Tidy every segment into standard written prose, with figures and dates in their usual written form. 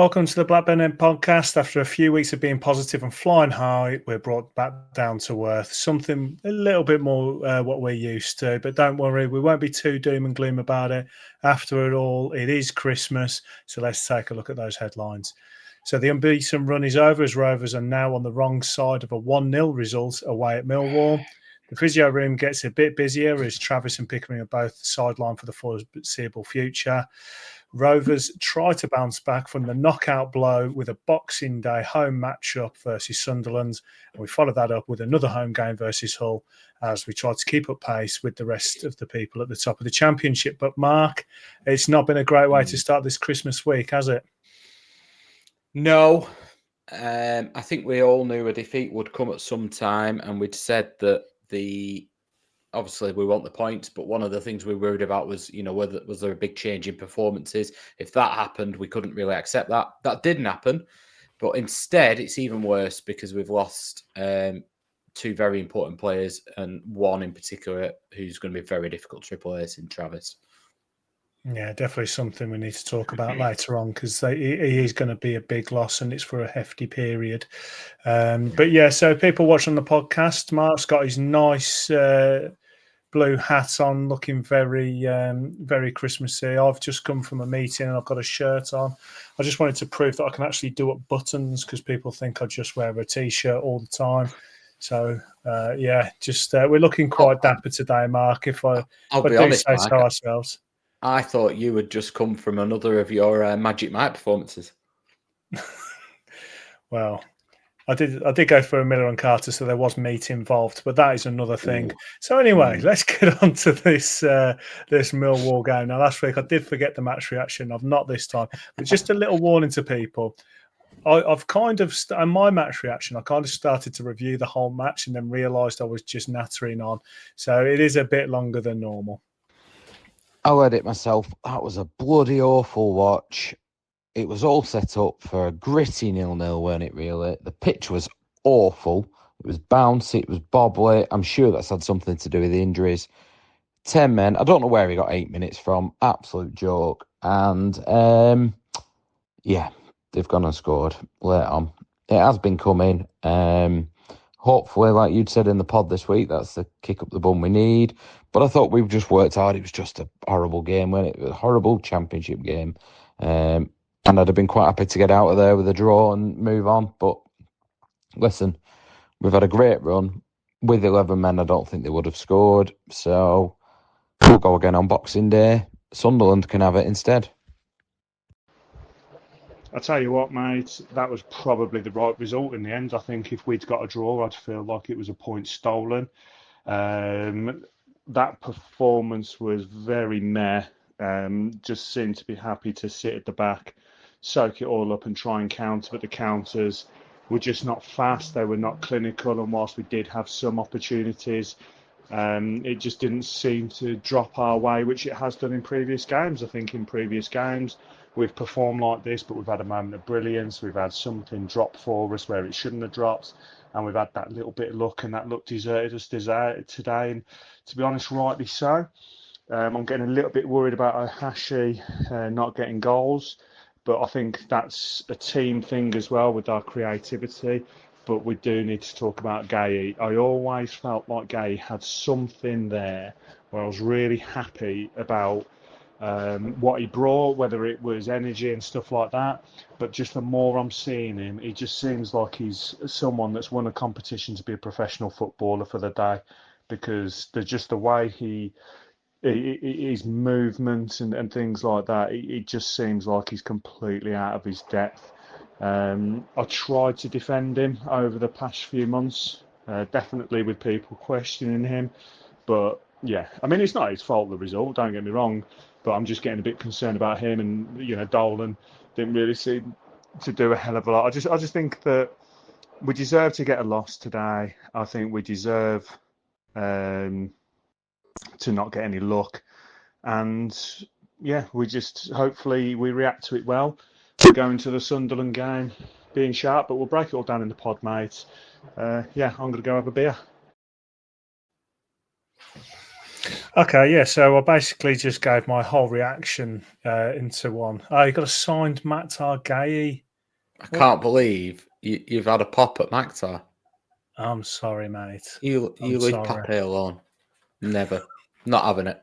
Welcome to the Blackburn End Podcast. After a few weeks of being positive and flying high, we're brought back down to earth. Something a little bit more what we're used to. But don't worry, we won't be too doom and gloom about it. After it all, it is Christmas. So let's take a look at those headlines. So the unbeaten run is over as Rovers are now on the wrong side of a 1-0 result away at Millwall. The physio room gets a bit busier as Travis and Pickering are both sidelined for the foreseeable future. Rovers try to bounce back from the knockout blow with a Boxing Day home matchup versus Sunderland. And we follow that up with another home game versus Hull as we try to keep up pace with the rest of the people at the top of the Championship. But Mark, it's not been a great way to start this Christmas week, has it? No. I think we all knew a defeat would come at some time, and we'd said that obviously we want the points, but one of the things we worried about was, was there a big change in performances? If that happened, we couldn't really accept that. That didn't happen, but instead it's even worse because we've lost two very important players, and one in particular who's going to be very difficult to replace in Travis. Yeah, definitely something we need to talk about later on because he is going to be a big loss and it's for a hefty period. But yeah, so people watching the podcast, Mark's got his nice blue hat on, looking very, very Christmassy. I've just come from a meeting and I've got a shirt on. I just wanted to prove that I can actually do up buttons because people think I just wear a T-shirt all the time. So, we're looking quite dapper today, Mark, if I be honest, say so ourselves. I thought you had just come from another of your Magic Mike performances. Well, I did go for a Miller and Carter, so there was meat involved, but that is another thing. Ooh. So anyway, let's get on to this Millwall game. Now, last week I did forget the match reaction. I've not this time, but just a little warning to people. I've kind of, in my match reaction, I kind of started to review the whole match and then realised I was just nattering on. So it is a bit longer than normal. I'll edit myself. That was a bloody awful watch. It was all set up for a gritty 0-0, weren't it, really? The pitch was awful. It was bouncy. It was bobbly. I'm sure that's had something to do with the injuries. 10 men. I don't know where he got 8 minutes from. Absolute joke. And, they've gone and scored late on. It has been coming. Hopefully, like you'd said in the pod this week, that's the kick up the bum we need. But I thought we've just worked hard. It was just a horrible game, wasn't it? It was a horrible Championship game. And I'd have been quite happy to get out of there with a draw and move on. But listen, we've had a great run. With 11 men, I don't think they would have scored. So we'll go again on Boxing Day. Sunderland can have it instead. I'll tell you what, mate, that was probably the right result in the end. I think if we'd got a draw, I'd feel like it was a point stolen. That performance was very meh. Just seemed to be happy to sit at the back, soak it all up and try and counter, but the counters were just not fast. They were not clinical, and whilst we did have some opportunities, it just didn't seem to drop our way, which it has done in previous games. I think in previous games we've performed like this, but we've had a moment of brilliance. We've had something drop for us where it shouldn't have dropped, and we've had that little bit of luck, and that luck deserted us today. And to be honest, rightly so. I'm getting a little bit worried about Ohashi not getting goals, but I think that's a team thing as well with our creativity. But we do need to talk about Gay. I always felt like Gay had something there where I was really happy about what he brought, whether it was energy and stuff like that. But just the more I'm seeing him, he just seems like he's someone that's won a competition to be a professional footballer for the day, because there's just the way his movements and things like that, it just seems like he's completely out of his depth. I tried to defend him over the past few months, definitely with people questioning him. But yeah, I mean, it's not his fault, the result, don't get me wrong, but I'm just getting a bit concerned about him. And, Dolan didn't really seem to do a hell of a lot. I just think that we deserve to get a loss today. I think we deserve to not get any luck. And yeah, hopefully we react to it well. We're going to the Sunderland game being sharp, but we'll break it all down in the pod, mate. I'm going to go have a beer. Okay, yeah. So I basically just gave my whole reaction into one. Oh, you got a signed Maktar Gueye. I can't believe you've had a pop at Maktar. I'm sorry, mate. You leave sorry. Pape alone. Never. Not having it.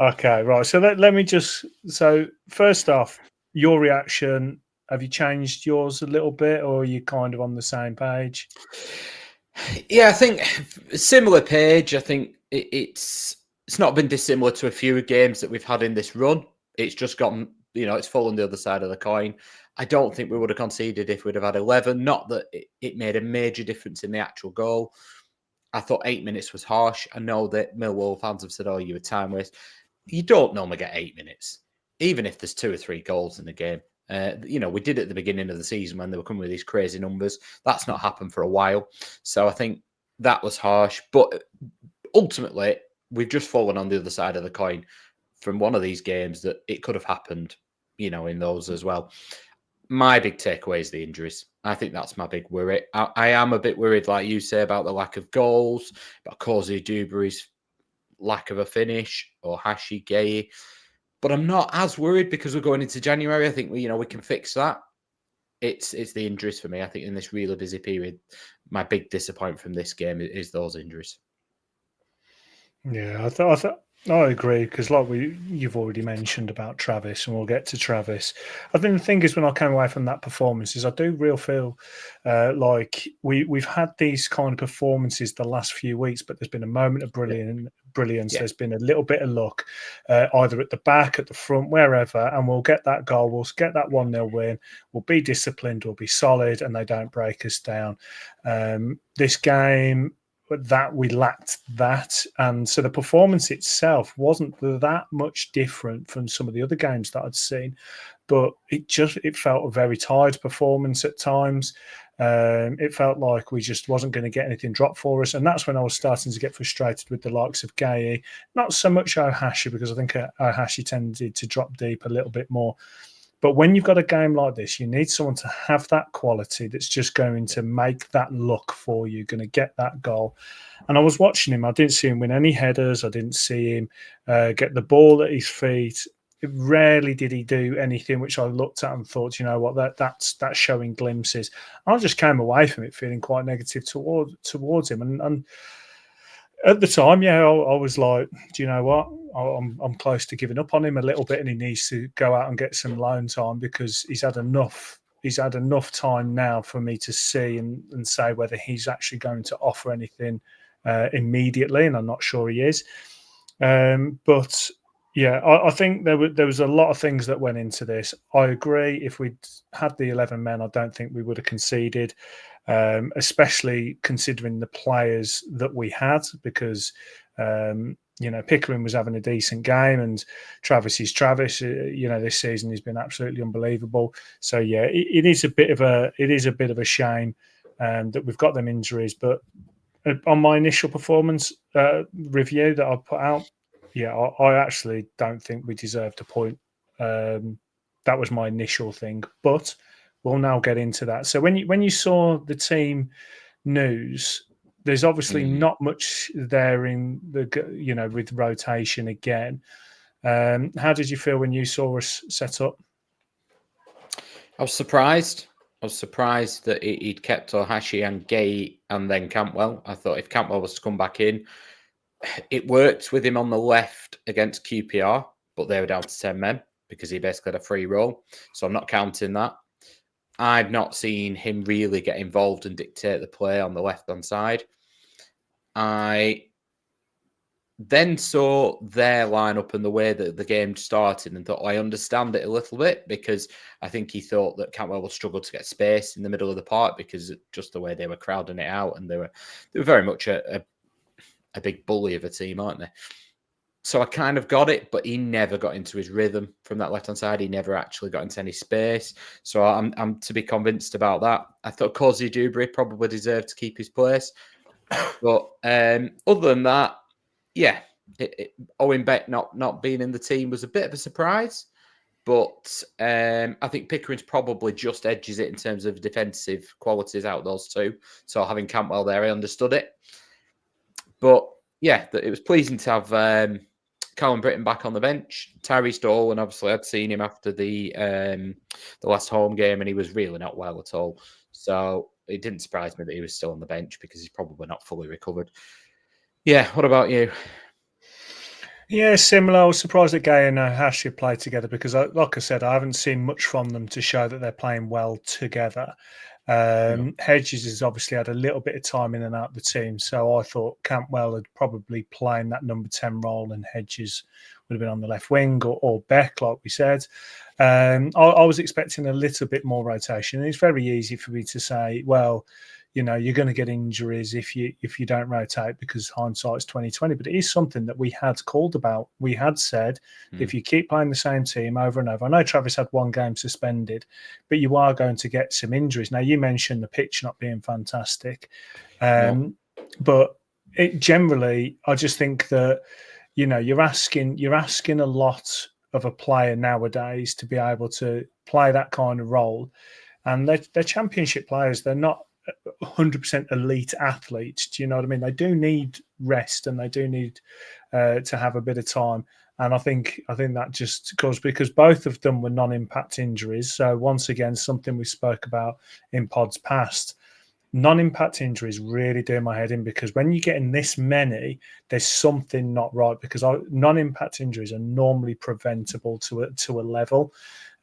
Okay, right. So let me just. So first off, your reaction. Have you changed yours a little bit, or are you kind of on the same page? Yeah, I think similar page. I think it's not been dissimilar to a few games that we've had in this run. It's just gotten, it's fallen the other side of the coin. I don't think we would have conceded if we'd have had 11. Not that it made a major difference in the actual goal. I thought 8 minutes was harsh. I know that Millwall fans have said, "Oh, you were time waste." You don't normally get 8 minutes, even if there's 2 or 3 goals in the game. We did it at the beginning of the season when they were coming with these crazy numbers. That's not happened for a while. So I think that was harsh. But ultimately, we've just fallen on the other side of the coin from one of these games that it could have happened, in those as well. My big takeaway is the injuries. I think that's my big worry. I am a bit worried, like you say, about the lack of goals, about Causey Dewberry's lack of a finish, or Hashi Gay. But I'm not as worried because we're going into January. I think we can fix that. It's the injuries for me. I think in this really busy period, my big disappointment from this game is those injuries. Yeah, I agree because, like you've already mentioned about Travis, and we'll get to Travis. I think the thing is, when I came away from that performance, is I do real feel like we've had these kind of performances the last few weeks, but there's been a moment of brilliance. Yeah. There's been a little bit of luck, either at the back, at the front, wherever, and we'll get that goal. We'll get that 1-0 win. We'll be disciplined. We'll be solid, and they don't break us down. This game, that we lacked that, and so the performance itself wasn't that much different from some of the other games that I'd seen, but it felt a very tired performance at times. It felt like we just wasn't going to get anything dropped for us, and that's when I was starting to get frustrated with the likes of Gay, not so much Ohashi, because I think Ohashi tended to drop deep a little bit more. But when you've got a game like this, you need someone to have that quality that's just going to make that look for you, going to get that goal. And I was watching him. I didn't see him win any headers. I didn't see him get the ball at his feet. Rarely did he do anything which I looked at and thought, you know what, that's showing glimpses. I just came away from it feeling quite negative towards him. And at the time, yeah, I was like, do you know what? I'm close to giving up on him a little bit, and he needs to go out and get some loan time because he's had enough. He's had enough time now for me to see and say whether he's actually going to offer anything immediately, and I'm not sure he is. But yeah, I think there was a lot of things that went into this. I agree. If we'd had the 11 men, I don't think we would have conceded. Especially considering the players that we had, because Pickering was having a decent game, and Travis is Travis. This season he's been absolutely unbelievable. So yeah, it is a bit of a shame that we've got them injuries. But on my initial performance review that I put out, yeah, I actually don't think we deserved a point. That was my initial thing, but we'll now get into that. So when you saw the team news, there's obviously not much there in the with rotation again. How did you feel when you saw us set up? I was surprised. I was surprised that he'd kept Ohashi and Gay and then Cantwell. I thought if Cantwell was to come back in, it worked with him on the left against QPR, but they were down to 10 men because he basically had a free role. So I'm not counting that. I've not seen him really get involved and dictate the play on the left-hand side. I then saw their lineup and the way that the game started and thought, I understand it a little bit, because I think he thought that Cantwell would struggle to get space in the middle of the park because just the way they were crowding it out, and they were very much a big bully of a team, aren't they? So I kind of got it, but he never got into his rhythm from that left-hand side. He never actually got into any space. So I'm to be convinced about that. I thought Causey Dewberry probably deserved to keep his place. But other than that, yeah, Owen Beck not being in the team was a bit of a surprise. But I think Pickering's probably just edges it in terms of defensive qualities out of those two. So having Cantwell there, I understood it. But it was pleasing to have Callum Britton back on the bench. Tyrese Dolan, obviously, I'd seen him after the last home game, and he was really not well at all. So it didn't surprise me that he was still on the bench because he's probably not fully recovered. Yeah, what about you? Yeah, similar. I was surprised that Gay and Hashi played together because, like I said, I haven't seen much from them to show that they're playing well together. Hedges has obviously had a little bit of time in and out of the team, so I thought Campbell had probably playing that number 10 role and Hedges would have been on the left wing or Beck, like we said. I was expecting a little bit more rotation. It's very easy for me to say, well, you know, you're going to get injuries if you don't rotate because hindsight's 2020. But it is something that we had called about. We had said if you keep playing the same team over and over. I know Travis had one game suspended, but you are going to get some injuries. Now you mentioned the pitch not being fantastic, but generally, I just think that you're asking a lot of a player nowadays to be able to play that kind of role, and they're championship players. They're not 100% elite athletes. Do you know what I mean? They do need rest and they do need to have a bit of time. And I think that just goes because both of them were non-impact injuries. So once again, something we spoke about in pods past. Non-impact injuries really do my head in because when you're getting this many, there's something not right because non-impact injuries are normally preventable to a level.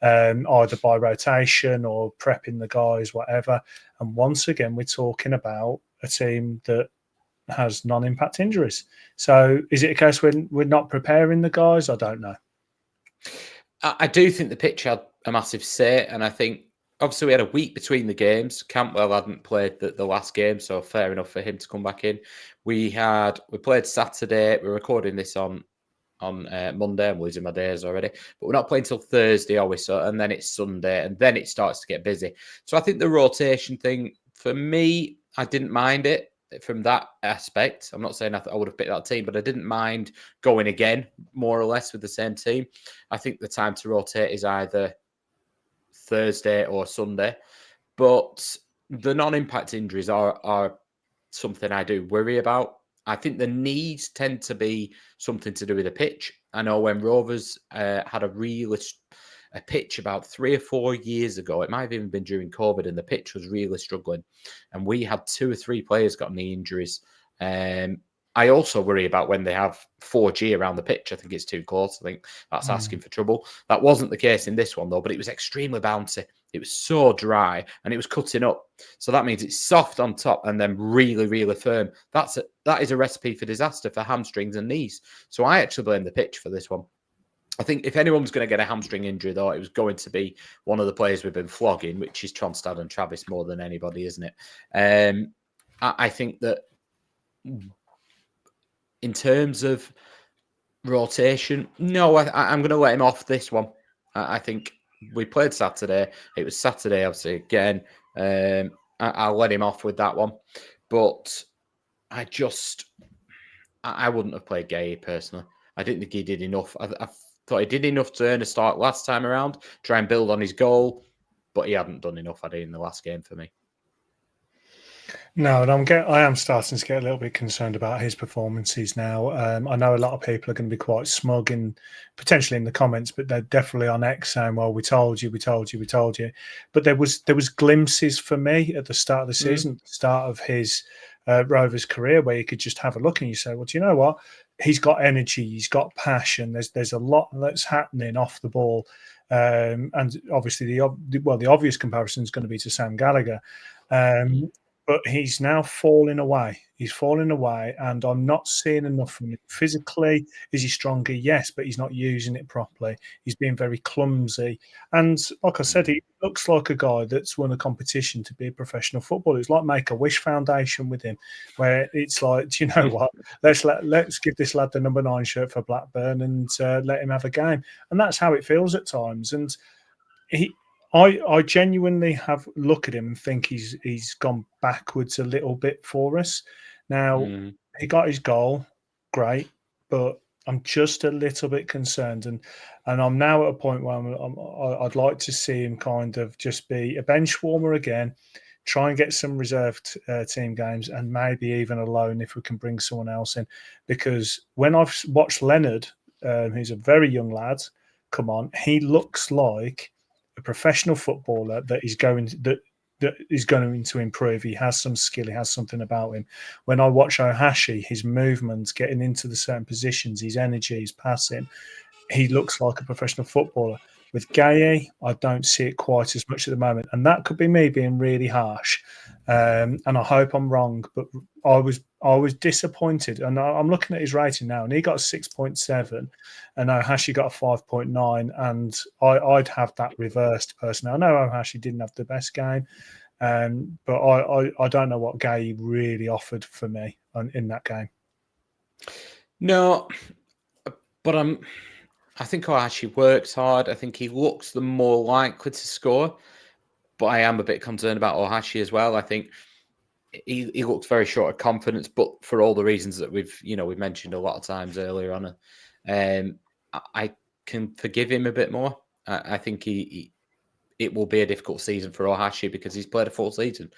Either by rotation or prepping the guys, whatever. And once again, we're talking about a team that has non-impact injuries. So is it a case when we're not preparing the guys? I don't know. I do think the pitch had a massive say, and I think obviously we had a week between the games. Campbell hadn't played the last game, so fair enough for him to come back in. We played Saturday. We're recording this on Monday. I'm losing my days already, but we're not playing till Thursday, are we? So, and then it's Sunday, and then it starts to get busy. So I think the rotation thing for me, I didn't mind it from that aspect. I'm not saying I would have picked that team, but I didn't mind going again, more or less, with the same team. I think the time to rotate is either Thursday or Sunday, but the non-impact injuries are something I do worry about. I think the needs tend to be something to do with the pitch. I know when Rovers had a pitch about 3 or 4 years ago, it might have even been during COVID, and the pitch was really struggling. And we had 2 or 3 players got knee injuries. I also worry about when they have 4G around the pitch. I think it's too close. I think that's asking for trouble. That wasn't the case in this one, though, but it was extremely bouncy. It was so dry and it was cutting up. So that means it's soft on top and then really, really firm. That is a recipe for disaster for hamstrings and knees. So I actually blame the pitch for this one. I think if anyone was going to get a hamstring injury, though, it was going to be one of the players we've been flogging, which is Tronstad and Travis more than anybody, isn't it? I think that in terms of rotation, no, I'm going to let him off this one. I think we played Saturday. It was Saturday, obviously, again. I'll let him off with that one. But I wouldn't have played Gay personally. I didn't think he did enough. I thought he did enough to earn a start last time around, try and build on his goal, but he hadn't done enough, had he, in the last game for me. No, and I am starting to get a little bit concerned about his performances now. I know a lot of people are going to be quite smug and potentially in the comments, but they're definitely on X saying, "Well, we told you." But there was glimpses for me at the start of the season, at the start of his Rovers career, where you could just have a look and you say, "Well, do you know what? He's got energy, he's got passion. There's a lot that's happening off the ball." And obviously, the obvious comparison is going to be to Sam Gallagher. But he's now falling away. He's falling away, and I'm not seeing enough from him. Physically, is he stronger? Yes, but he's not using it properly. He's being very clumsy. And like I said, he looks like a guy that's won a competition to be a professional footballer. It's like Make-A-Wish Foundation with him, where it's like, do you know what? Let's give this lad the number 9 shirt for Blackburn and let him have a game. And that's how it feels at times. And I genuinely have look at him and think he's gone backwards a little bit for us. Now, he got his goal, great, but I'm just a little bit concerned. And I'm now at a point where I'd like to see him kind of just be a bench warmer again, try and get some reserved team games, and maybe even a loan if we can bring someone else in. Because when I've watched Leonard, who's a very young lad, come on, he looks like a professional footballer that is going to improve. He has some skill. He has something about him. When I watch Ohashi, his movements, getting into the certain positions, his energy, his passing, he looks like a professional footballer. With Gaye, I don't see it quite as much at the moment, and that could be me being really harsh. And I hope I'm wrong, but I was disappointed. And I'm looking at his rating now, and he got a 6.7, and Ohashi got a 5.9. And I'd have that reversed personally. I know Ohashi didn't have the best game, but I don't know what Gaye really offered for me in that game. No, but I think Ohashi works hard. I think he looks the more likely to score, but I am a bit concerned about Ohashi as well. I think he looks very short of confidence, but for all the reasons that we've mentioned a lot of times earlier on, I can forgive him a bit more. I think it will be a difficult season for Ohashi because he's played a full season.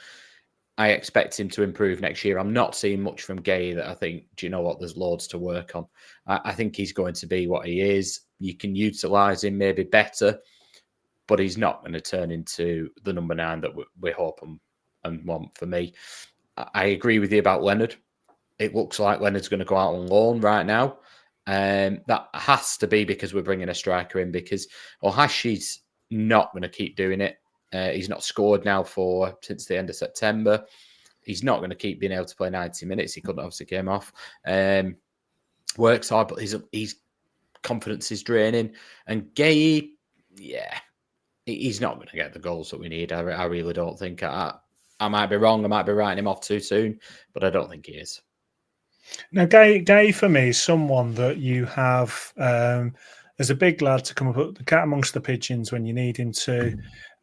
I expect him to improve next year. I'm not seeing much from Gaye that I think, do you know what, there's loads to work on. I think he's going to be what he is. You can utilise him maybe better, but he's not going to turn into the number 9 that we hope and want for me. I agree with you about Leonard. It looks like Leonard's going to go out on loan right now. That has to be because we're bringing a striker in, because Ohashi's not going to keep doing it. He's not scored now since the end of September. He's not going to keep being able to play 90 minutes. He couldn't obviously came off. Works hard, but his confidence is draining. And Gaye, he's not going to get the goals that we need. I really don't think. I might be wrong. I might be writing him off too soon, but I don't think he is. Now, Gaye for me is someone that you have as a big lad to come up the cat amongst the pigeons when you need him to.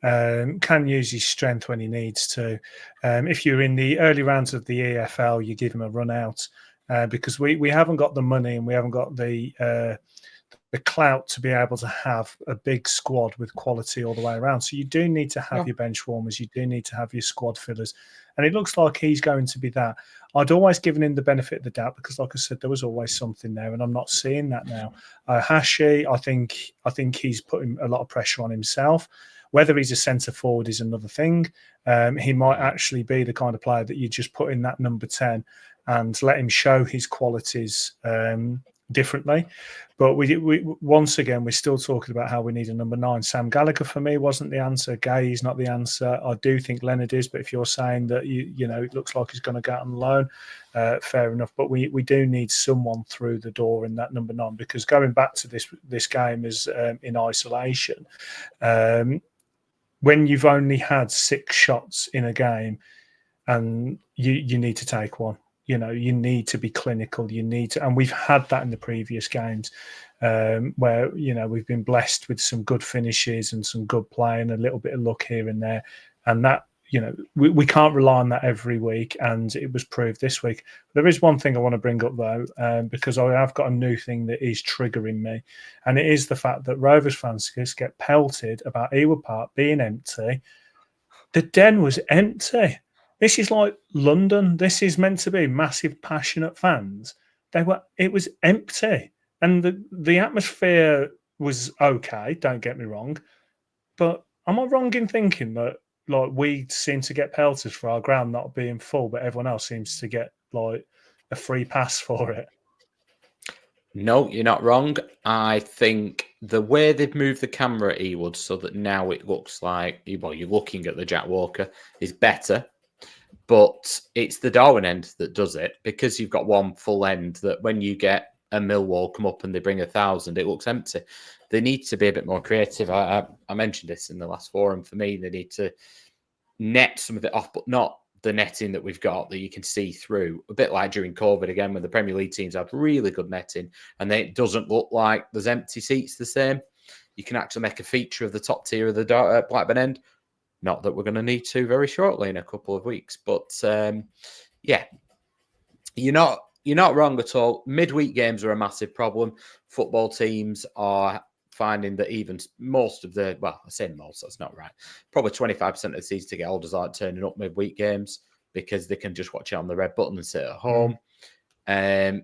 Can use his strength when he needs to. If you're in the early rounds of the EFL, you give him a run out because we haven't got the money and we haven't got the clout to be able to have a big squad with quality all the way around. So you do need to have your bench warmers. You do need to have your squad fillers. And it looks like he's going to be that. I'd always given him the benefit of the doubt because, like I said, there was always something there, and I'm not seeing that now. Hashi, I think he's putting a lot of pressure on himself. Whether he's a centre forward is another thing. He might actually be the kind of player that you just put in that number 10 and let him show his qualities differently. But we once again, we're still talking about how we need a number 9. Sam Gallagher for me wasn't the answer. Gaye is not the answer. I do think Leonard is, but if you're saying that it looks like he's going to get on loan, fair enough. But we do need someone through the door in that number 9, because going back to this game is in isolation. When you've only had 6 shots in a game, and you need to take one. You need to be clinical. You need to, and we've had that in the previous games where, we've been blessed with some good finishes and some good play and a little bit of luck here and there. And that, we can't rely on that every week. And it was proved this week. There is one thing I want to bring up, though, because I have got a new thing that is triggering me. And it is the fact that Rovers fans get pelted about Ewood Park being empty. The Den was empty. This is like London. This is meant to be massive, passionate fans. It was empty, and the atmosphere was okay. Don't get me wrong, but am I wrong in thinking that we seem to get pelters for our ground not being full, but everyone else seems to get a free pass for it? No, you're not wrong. I think the way they've moved the camera at Ewood so that now it looks like you're looking at the Jack Walker is better. But it's the Darwin end that does it, because you've got one full end that when you get a Millwall come up and they bring 1,000, it looks empty. They need to be a bit more creative. I mentioned this in the last forum. For me, they need to net some of it off, but not the netting that we've got that you can see through. A bit like during COVID again, when the Premier League teams have really good netting and it doesn't look like there's empty seats the same. You can actually make a feature of the top tier of the Blackburn End. Not that we're going to need to very shortly in a couple of weeks, but you're not wrong at all. Midweek games are a massive problem. Football teams are finding that even most of the, well, I say most, that's not right. Probably 25% of the season ticket holders aren't turning up midweek games because they can just watch it on the red button and sit at home. Well,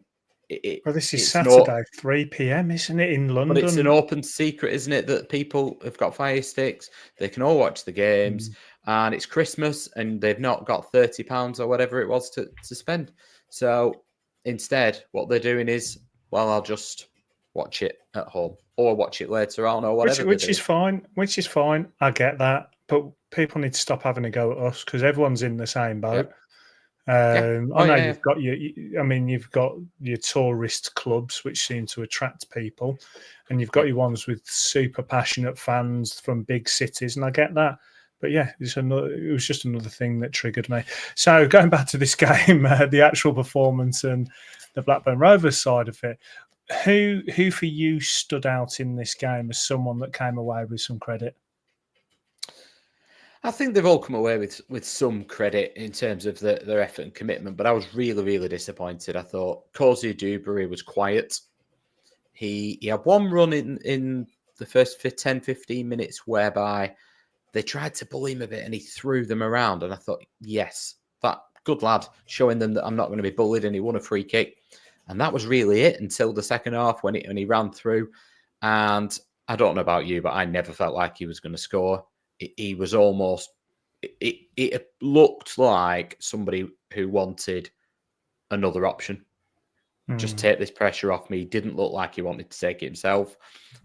this is it's Saturday, 3 p.m., isn't it, in London? But it's an open secret, isn't it, that people have got Fire Sticks, they can all watch the games, and it's Christmas, and they've not got £30 or whatever it was to spend. So instead, what they're doing is, well, I'll just watch it at home or watch it later on or whatever. Which is fine. Which is fine. I get that. But people need to stop having a go at us because everyone's in the same boat. Yep. I know you've got you've got your tourist clubs which seem to attract people, and you've got your ones with super passionate fans from big cities, and I get that. But yeah, it was just another thing that triggered me. So going back to this game, the actual performance and the Blackburn Rovers side of it, who for you stood out in this game as someone that came away with some credit? I think they've all come away with some credit in terms of their effort and commitment, but I was really, really disappointed. I thought Cozy Dewberry was quiet. He had one run in the first 10, 15 minutes whereby they tried to bully him a bit and he threw them around. And I thought, yes, that good lad, showing them that I'm not going to be bullied, and he won a free kick. And that was really it until the second half when he ran through. And I don't know about you, but I never felt like he was going to score. He was almost, it looked like somebody who wanted another option. Just take this pressure off me. He didn't look like he wanted to take it himself.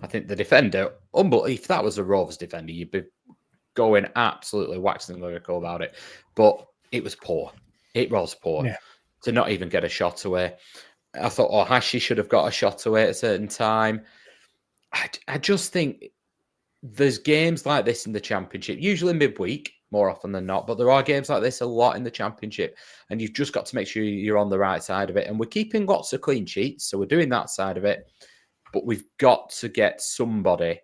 I think the defender, if that was a Rovers defender, you'd be going absolutely waxing lyrical about it. But it was poor. It was poor. Yeah. To not even get a shot away. I thought, Hashi should have got a shot away at a certain time. I just think there's games like this in the Championship, usually midweek, more often than not, but there are games like this a lot in the Championship, and you've just got to make sure you're on the right side of it. And we're keeping lots of clean sheets, so we're doing that side of it, but we've got to get somebody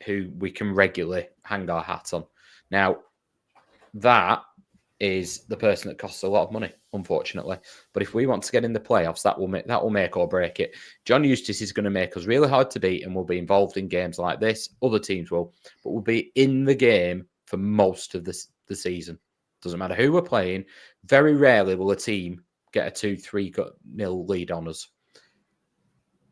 who we can regularly hang our hat on. Now, that is the person that costs a lot of money, unfortunately. But if we want to get in the playoffs, that will make or break it. John Eustace is going to make us really hard to beat, and we'll be involved in games like this. Other teams will, but we'll be in the game for most of the season. Doesn't matter who we're playing. Very rarely will a team get a 2-3-0 lead on us.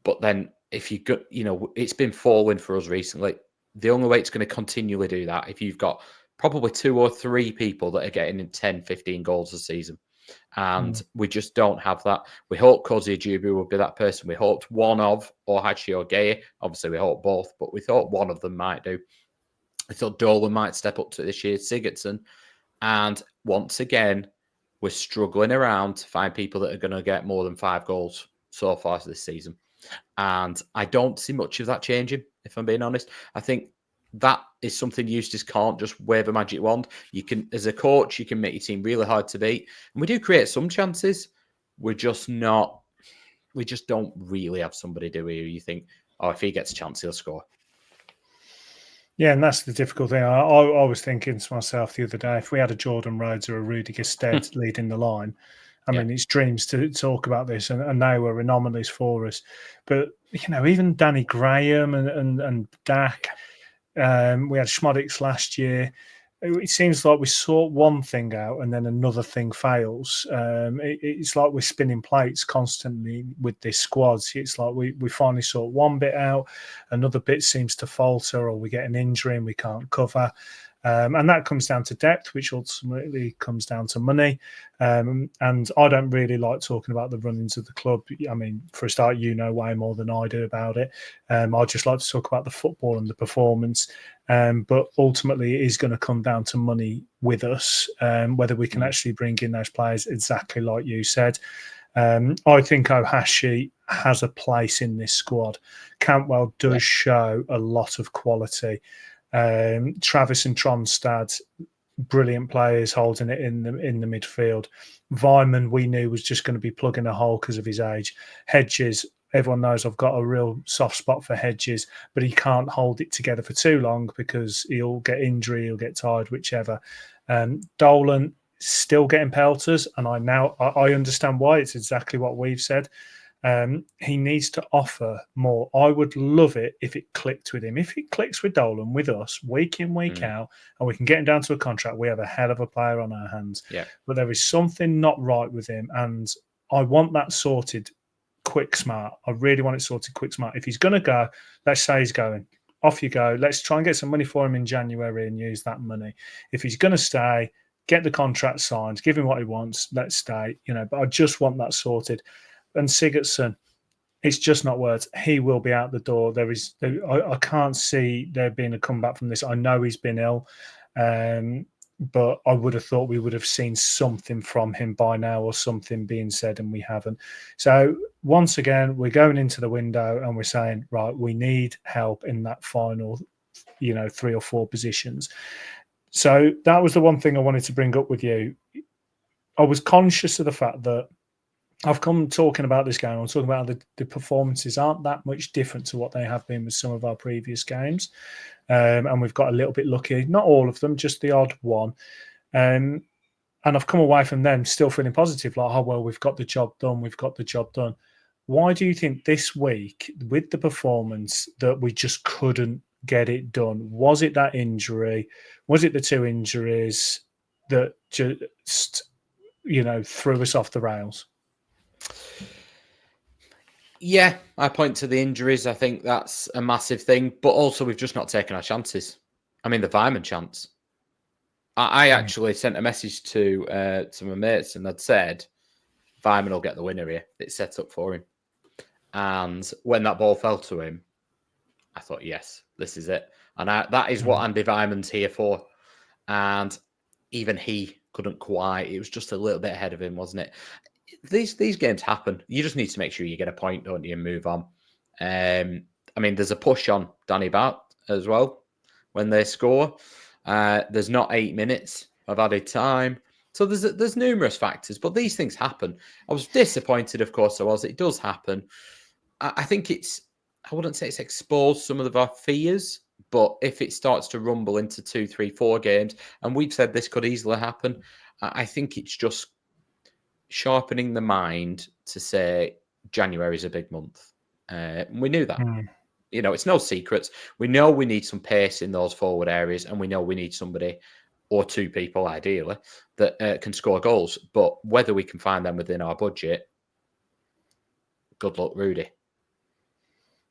But then if you got, it's been falling for us recently. The only way it's going to continually do that if you've got probably 2 or 3 people that are getting in 10, 15 goals a season. And we just don't have that. We hope Cozy Dewberry would be that person. We hoped one of, or Hachi or Gay. Obviously, we hope both, but we thought one of them might do. I thought Dolan might step up to this year, Sigurdsson. And once again, we're struggling around to find people that are going to get more than 5 goals so far this season. And I don't see much of that changing, if I'm being honest. I think that is something Eustace can't just wave a magic wand. You can, as a coach, you can make your team really hard to beat. And we do create some chances. We just don't really have somebody, do we, who you think, if he gets a chance, he'll score. Yeah, and that's the difficult thing. I was thinking to myself the other day, if we had a Jordan Rhodes or a Rudiger Stead leading the line, I mean, it's dreams to talk about this, and they were anomalies for us. But, even Danny Graham and Dak, we had Schmodix last year. It seems like we sort one thing out and then another thing fails. It's like we're spinning plates constantly with this squad. It's like we finally sort one bit out, another bit seems to falter, or we get an injury and we can't cover. And that comes down to depth, which ultimately comes down to money. And I don't really like talking about the run-ins of the club. I mean, for a start, way more than I do about it. I just like to talk about the football and the performance. But ultimately, it is going to come down to money with us, whether we can actually bring in those players exactly like you said. I think Ohashi has a place in this squad. Cantwell does show a lot of quality. Travis and Tronstad, brilliant players holding it in the midfield. Weimann, we knew, was just going to be plugging a hole because of his age. Hedges, everyone knows I've got a real soft spot for Hedges, but he can't hold it together for too long because he'll get injury, he'll get tired, whichever. Dolan still getting pelters, and I understand why. It's exactly what we've said. He needs to offer more. I would love it if it clicked with him. If it clicks with Dolan, with us, week in, week out, and we can get him down to a contract, we have a hell of a player on our hands. Yeah. But there is something not right with him, and I want that sorted quick, smart. I really want it sorted quick, smart. If he's going to go, let's say he's going. Off you go. Let's try and get some money for him in January and use that money. If he's going to stay, get the contract signed, give him what he wants, let's stay. But I just want that sorted. And Sigurdsson, it's just not words. He will be out the door. I can't see there being a comeback from this. I know he's been ill, but I would have thought we would have seen something from him by now, or something being said, and we haven't. So once again, we're going into the window and we're saying, right, we need help in that final, 3 or 4 positions. So that was the one thing I wanted to bring up with you. I was conscious of the fact that I've come talking about this game. I'm talking about the performances aren't that much different to what they have been with some of our previous games. And we've got a little bit lucky. Not all of them, just the odd one. And I've come away from them still feeling positive, like, oh, well, we've got the job done. We've got the job done. Why do you think this week, with the performance, that we just couldn't get it done? Was it that injury? Was it the 2 injuries that just, threw us off the rails? Yeah, I point to the injuries. I think that's a massive thing. But also, we've just not taken our chances. I mean, the Weimann chance. I actually sent a message to my mates, and I'd said, Weimann will get the winner here. It's set up for him. And when that ball fell to him, I thought, yes, this is it. And that is what Andy Weimann's here for. And even he couldn't quite. It was just a little bit ahead of him, wasn't it? These games happen. You just need to make sure you get a point, don't you, and move on. I mean, there's a push on Danny Bat as well when they score. There's not 8 minutes of added time. So there's numerous factors, but these things happen. I was disappointed, of course I was. It does happen. I think I wouldn't say it's exposed some of our fears, but if it starts to rumble into 2, 3, 4 games, and we've said this could easily happen, I think it's just sharpening the mind to say January is a big month. We knew that. It's no secrets. We know we need some pace in those forward areas, and we know we need somebody or 2 people, ideally, that can score goals. But whether we can find them within our budget, good luck, Rudy.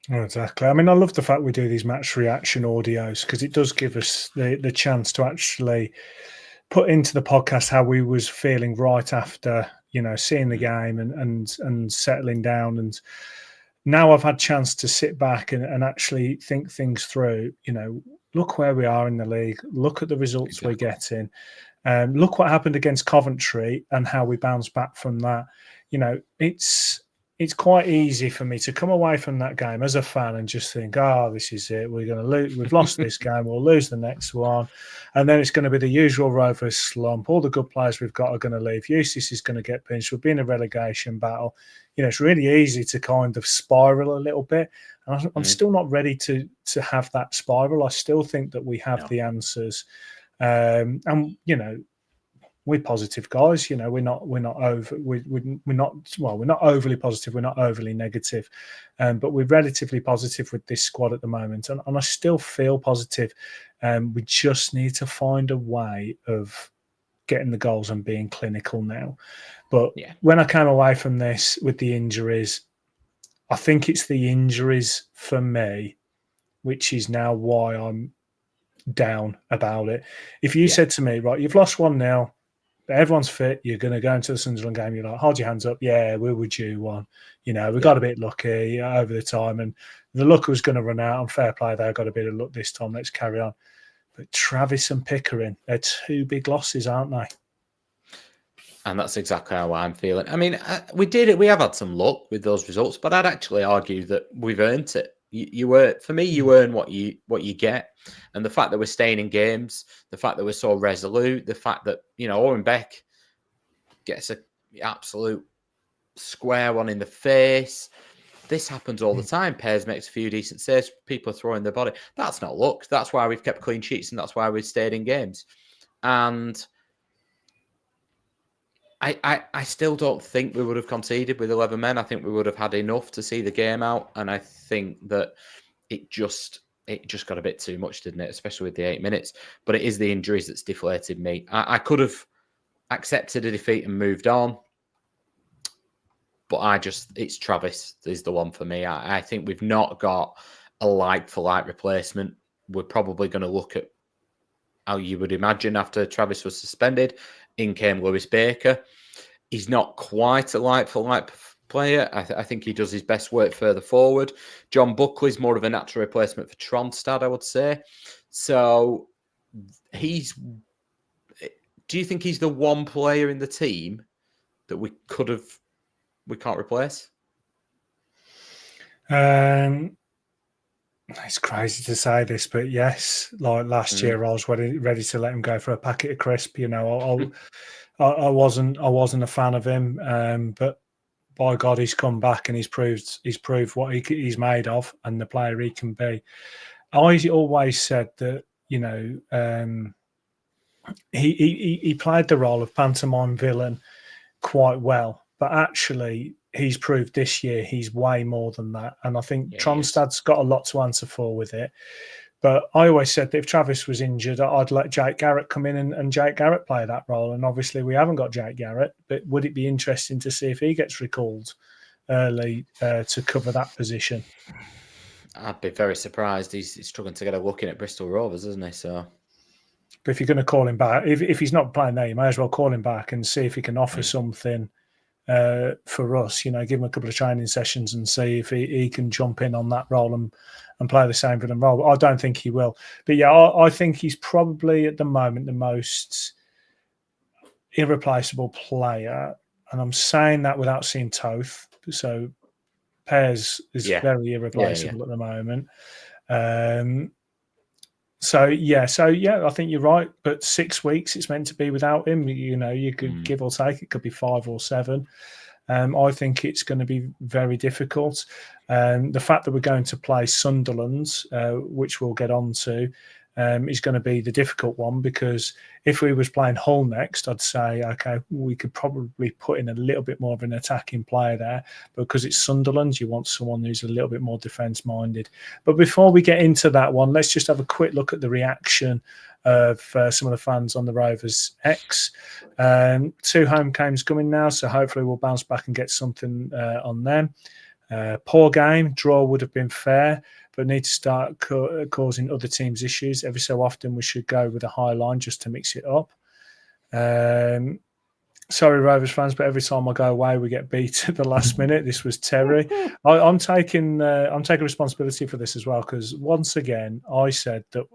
Exactly. I mean, I love the fact we do these match reaction audios, because it does give us the chance to actually put into the podcast how we was feeling right after, seeing the game and settling down. And now I've had chance to sit back and actually think things through. Look where we are in the league. Look at the results we're getting. Look what happened against Coventry and how we bounced back from that. It's quite easy for me to come away from that game as a fan and just think, this is it. We're going to lose. We've lost this game. We'll lose the next one. And then it's going to be the usual Rovers slump. All the good players we've got are going to leave. Eustace is going to get pinched. We'll be in a relegation battle. It's really easy to kind of spiral a little bit. And I'm still not ready to have that spiral. I still think that we have the answers. We're positive guys. We're not overly positive. We're not overly negative, but we're relatively positive with this squad at the moment. And I still feel positive. We just need to find a way of getting the goals and being clinical now. But when I came away from this with the injuries, I think it's the injuries for me, which is now why I'm down about it. If you said to me, right, you've lost 1-0, everyone's fit, you're going to go into the Sunderland game, you're like, hold your hands up, we were due one. We got a bit lucky over the time, and the luck was going to run out, and fair play, they got a bit of luck this time, let's carry on. But Travis and Pickering, they're 2 big losses, aren't they? And that's exactly how I'm feeling. I mean, we have had some luck with those results, but I'd actually argue that we've earned it. You earn what you get, and the fact that we're staying in games, the fact that we're so resolute, the fact that Owen Beck gets an absolute square one in the face. This happens all the time. Pears makes a few decent saves. People are throwing their body. That's not luck. That's why we've kept clean sheets, and that's why we've stayed in games. And I still don't think we would have conceded with 11 men. I think we would have had enough to see the game out, and I think that it just got a bit too much, didn't it? Especially with the 8 minutes. But it is the injuries that's deflated me. I could have accepted a defeat and moved on, but it's Travis is the one for me. I think we've not got a like-for-like replacement. We're probably going to look at how you would imagine after Travis was suspended. In came Lewis Baker. He's not quite a like-for-like player. I think he does his best work further forward. John Buckley's more of a natural replacement for Tronstad, I would say. So do you think he's the one player in the team that we can't replace? It's crazy to say this, but yes, like last year, I was ready to let him go for a packet of crisp. You know, I wasn't a fan of him, but by God, he's come back and he's proved what he's made of and the player he can be. I always said that, you know, he played the role of pantomime villain quite well, but actually he's proved this year he's way more than that. And I think Tronstad's got a lot to answer for with it. But I always said that if Travis was injured, I'd let Jake Garrett come in and Jake Garrett play that role. And obviously we haven't got Jake Garrett, but would it be interesting to see if he gets recalled early to cover that position? I'd be very surprised. He's struggling to get a look in at Bristol Rovers, isn't he? So, but if you're going to call him back, if he's not playing there, you may as well call him back and see if he can offer something for us. You know, give him a couple of training sessions and see if he can jump in on that role and play the same villain role. But I don't think he will. But yeah, I think he's probably at the moment the most irreplaceable player. And I'm saying that without seeing Toth. So Pears is very irreplaceable at the moment. So I think you're right. But 6 weeks it's meant to be without him. You know, you could give or take. It could be 5 or 7. I think it's going to be very difficult. The fact that we're going to play Sunderland, which we'll get on to, is going to be the difficult one, because if we was playing Hull next, I'd say, okay, we could probably put in a little bit more of an attacking player there. But because it's Sunderland, you want someone who's a little bit more defence-minded. But before we get into that one, let's just have a quick look at the reaction of some of the fans on the Rovers X. 2 home games coming now, so hopefully we'll bounce back and get something on them. Poor game, draw would have been fair, but need to start causing other teams issues. Every so often we should go with a high line just to mix it up. Sorry, Rovers fans, but every time I go away, we get beat at the last minute. This was Terry. I'm taking responsibility for this as well, because once again, I said that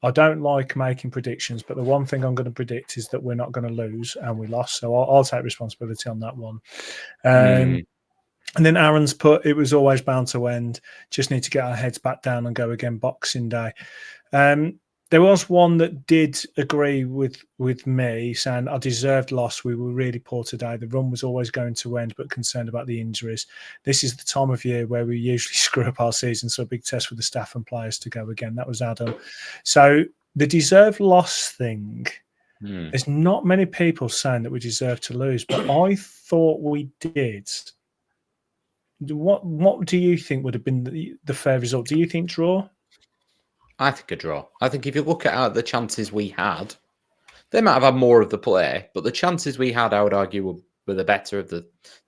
I don't like making predictions, but the one thing I'm going to predict is that we're not going to lose, and we lost. So I'll take responsibility on that one. And then Aaron's put, it was always bound to end. Just need to get our heads back down and go again Boxing Day. There was one that did agree with me, saying I deserved loss. We were really poor today. The run was always going to end, but concerned about the injuries. This is the time of year where we usually screw up our season, so a big test for the staff and players to go again. That was Adam. So the deserved loss thing, there's not many people saying that we deserve to lose, but I thought we did. What do you think would have been the fair result? Do you think draw? I think a draw. I think if you look at the chances we had, they might have had more of the play, but the chances we had, I would argue, were the better of the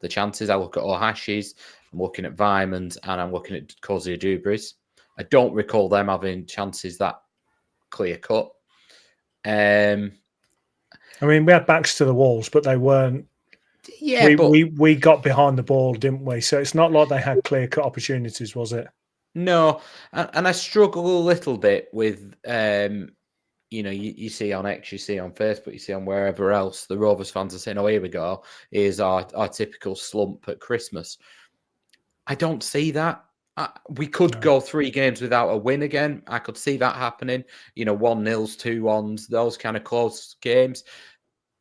chances. I look at Ohashi's, I'm looking at Vyman's, and I'm looking at Kozia Dubry's. I don't recall them having chances that clear cut. I mean, we had backs to the walls, but they weren't. Yeah, we got behind the ball, didn't we? So it's not like they had clear cut opportunities, was it? No, and I struggle a little bit with, you see on X, you see on Facebook, you see on wherever else, the Rovers fans are saying, oh, here we go, here's our typical slump at Christmas. I don't see that. We could go 3 games without a win again. I could see that happening. 1-0s, 2-1s, those kind of close games.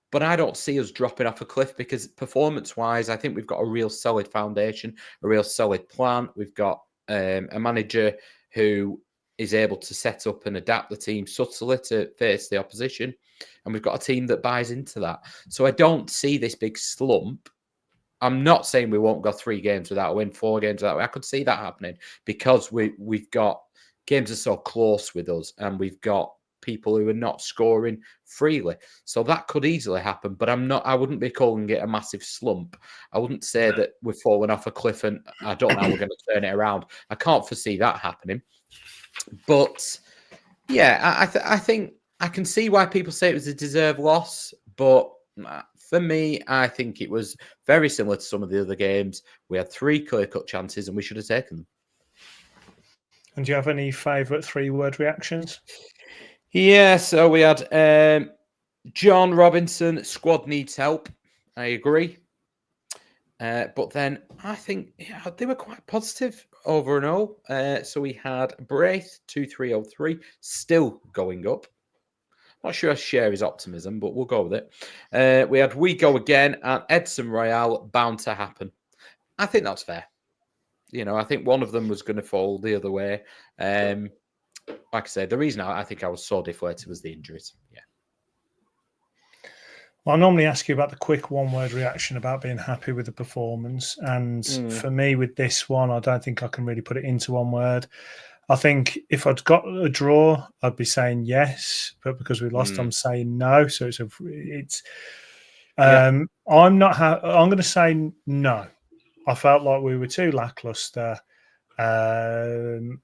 But I don't see us dropping off a cliff, because performance-wise, I think we've got a real solid foundation, a real solid plan. We've got a manager who is able to set up and adapt the team subtly to face the opposition. And we've got a team that buys into that. So I don't see this big slump. I'm not saying we won't go 3 games without a win, 4 games without a win. I could see that happening because we've got games are so close with us and we've got people who are not scoring freely. So that could easily happen, but I wouldn't be calling it a massive slump. I wouldn't say that we're falling off a cliff and I don't know how we're going to turn it around. I can't foresee that happening. But yeah, I think I can see why people say it was a deserved loss, but for me, I think it was very similar to some of the other games. We had 3 clear-cut chances and we should have taken them. And do you have any favourite 3-word reactions? Yeah, so we had John Robinson, squad needs help. I agree. But then I think they were quite positive over and all. So we had Braith 2303 still going up. Not sure I share his optimism, but we'll go with it. We had We Go Again and Edson Royale bound to happen. I think that's fair. I think one of them was going to fall the other way. Like I said, the reason I think I was so deflated was the injuries. Yeah. Well, I normally ask you about the quick one-word reaction about being happy with the performance. And for me, with this one, I don't think I can really put it into one word. I think if I'd got a draw, I'd be saying yes, but because we lost, I'm saying no. So I'm going to say no. I felt like we were too lackluster, and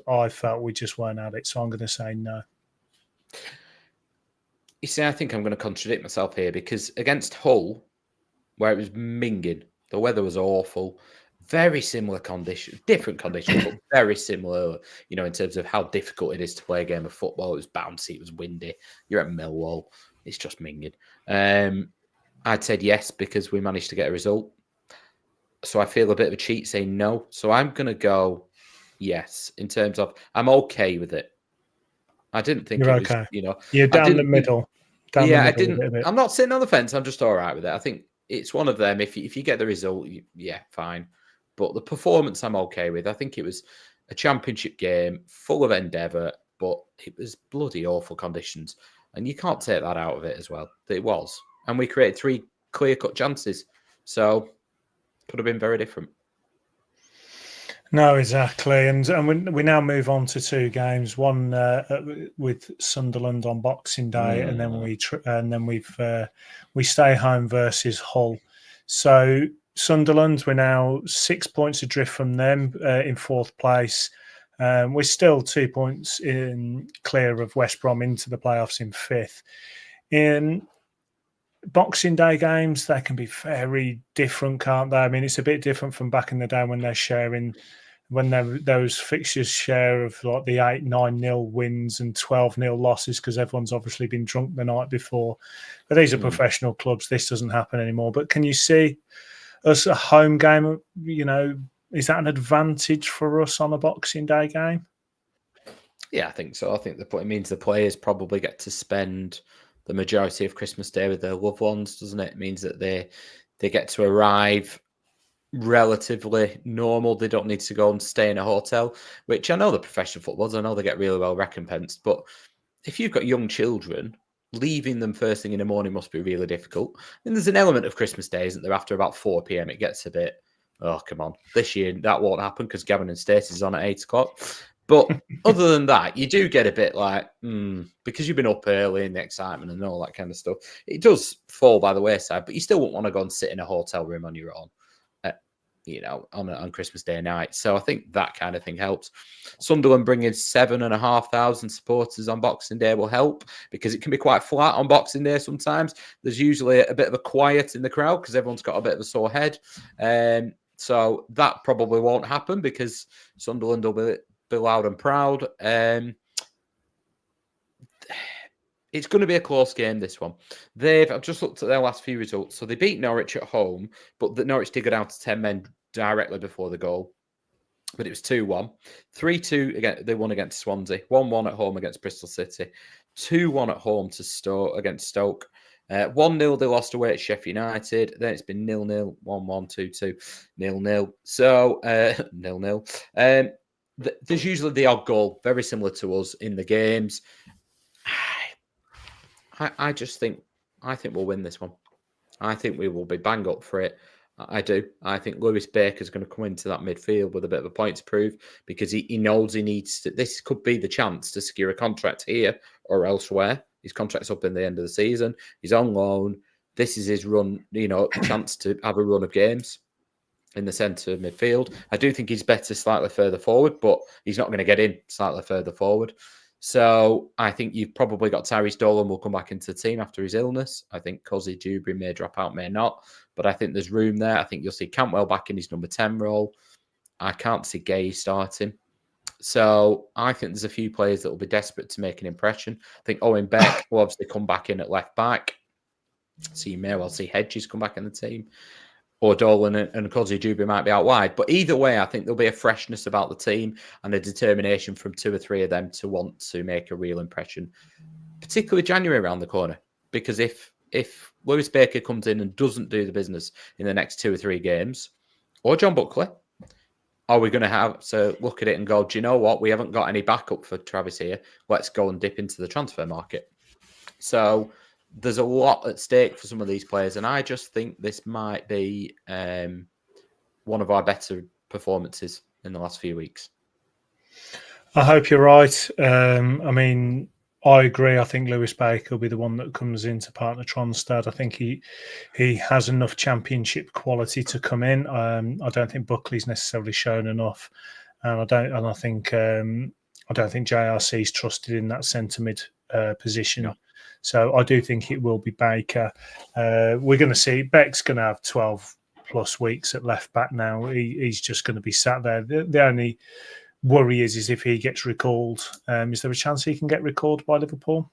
I felt we just weren't at it. So I'm going to say no. You see, I think I'm going to contradict myself here because against Hull, where it was minging, the weather was awful. Very similar conditions, different conditions, but very similar, in terms of how difficult it is to play a game of football. It was bouncy, it was windy. You're at Millwall, it's just minging. I'd said yes because we managed to get a result. So I feel a bit of a cheat saying no. So I'm going to go yes in terms of I'm okay with it. I didn't think You're it was, okay. You're down the middle. I didn't. I'm not sitting on the fence. I'm just all right with it. I think it's one of them. If you get the result, fine. But the performance, I'm okay with. I think it was a championship game full of endeavour, but it was bloody awful conditions, and you can't take that out of it as well. It was, and we created 3 clear-cut chances, so could have been very different. No, exactly, and we now move on to 2 games. One with Sunderland on Boxing Day, and then we stay home versus Hull. So Sunderland, we're now 6 points adrift from them in 4th place. We're still 2 points clear of West Brom into the playoffs in 5th. In Boxing Day games, they can be very different, can't they? I mean, it's a bit different from back in the day when those fixtures share of like the 8-9-0 wins and 12-0 losses because everyone's obviously been drunk the night before. But these are professional clubs. This doesn't happen anymore. But can you see us a home game? Is that an advantage for us on a Boxing Day game? Yeah, I think so. I think it means the players probably get to spend the majority of Christmas Day with their loved ones, doesn't it? It means that they get to arrive relatively normal. They don't need to go and stay in a hotel, which I know the professional footballers, I know they get really well recompensed. But if you've got young children, leaving them first thing in the morning must be really difficult. And there's an element of Christmas Day, isn't there? After about 4 p.m, it gets a bit, oh, come on. This year, that won't happen because Gavin and Stacey's on at 8 o'clock. But other than that, you do get a bit like, because you've been up early and the excitement and all that kind of stuff. It does fall by the wayside, but you still won't want to go and sit in a hotel room on your own, on Christmas Day night. So I think that kind of thing helps. Sunderland bringing 7,500 supporters on Boxing Day will help because it can be quite flat on Boxing Day sometimes. There's usually a bit of a quiet in the crowd because everyone's got a bit of a sore head. So that probably won't happen because Sunderland will be loud and proud. It's going to be a close game, this one. I've just looked at their last few results. So they beat Norwich at home, but Norwich did go down to 10 men directly before the goal. But it was 2-1. 3-2 again. They won against Swansea. 1-1 at home against Bristol City. 2-1 at home against Stoke. 1-0 they lost away at Sheffield United. Then it's been 0-0, 1-1, 2-2, 0-0. So 0-0. there's usually the odd goal, very similar to us in the games. I think we'll win this one. I think we will be bang up for it. I do. I think Lewis Baker's going to come into that midfield with a bit of a point to prove because he knows he needs to. This could be the chance to secure a contract here or elsewhere. His contract's up in the end of the season. He's on loan. This is his run, chance to have a run of games in the centre of midfield. I do think he's better slightly further forward, but he's not going to get in slightly further forward. So I think you've probably got Tyrese Dolan will come back into the team after his illness. I think Cozy Dewberry may drop out, may not. But I think there's room there. I think you'll see Cantwell back in his number 10 role. I can't see Gay starting. So I think there's a few players that will be desperate to make an impression. I think Owen Beck will obviously come back in at left back. So you may well see Hedges come back in the team. Or Dolan and Cozy Dewberry might be out wide. But either way, I think there'll be a freshness about the team and a determination from 2 or 3 of them to want to make a real impression, particularly January around the corner. Because if Lewis Baker comes in and doesn't do the business in the next 2 or 3 games, or John Buckley, are we going to have to look at it and go, do you know what? We haven't got any backup for Travis here. Let's go and dip into the transfer market. So there's a lot at stake for some of these players, and I just think this might be one of our better performances in the last few weeks. I hope you're right. I agree. I think Lewis Baker will be the one that comes in to partner Tronstad. I think he has enough championship quality to come in. I don't think Buckley's necessarily shown enough, and I don't think JRC's trusted in that centre mid position. No. So I do think it will be Baker. We're going to see Beck's going to have 12 plus weeks at left back now. He's just going to be sat there. The only worry is if he gets recalled. Is there a chance he can get recalled by Liverpool?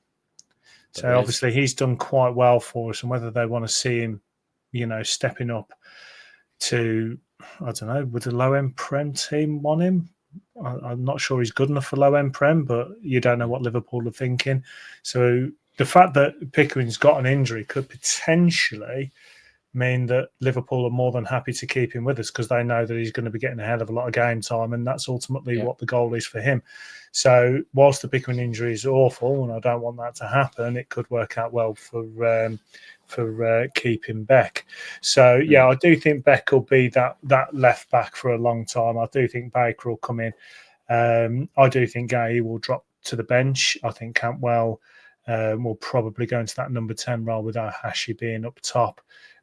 So obviously he's done quite well for us, and whether they want to see him, stepping up to, I don't know, would the low-end Prem team want him? I'm not sure he's good enough for low-end Prem, but you don't know what Liverpool are thinking. So the fact that Pickering's got an injury could potentially mean that Liverpool are more than happy to keep him with us because they know that he's going to be getting a hell of a lot of game time, and that's ultimately what the goal is for him. So whilst the Pickering injury is awful, and I don't want that to happen, it could work out well for keeping Beck. So I do think Beck will be that left back for a long time. I do think Baker will come in. I do think Gay will drop to the bench. I think Cantwell will probably go into that number 10 role with Hashi being up top.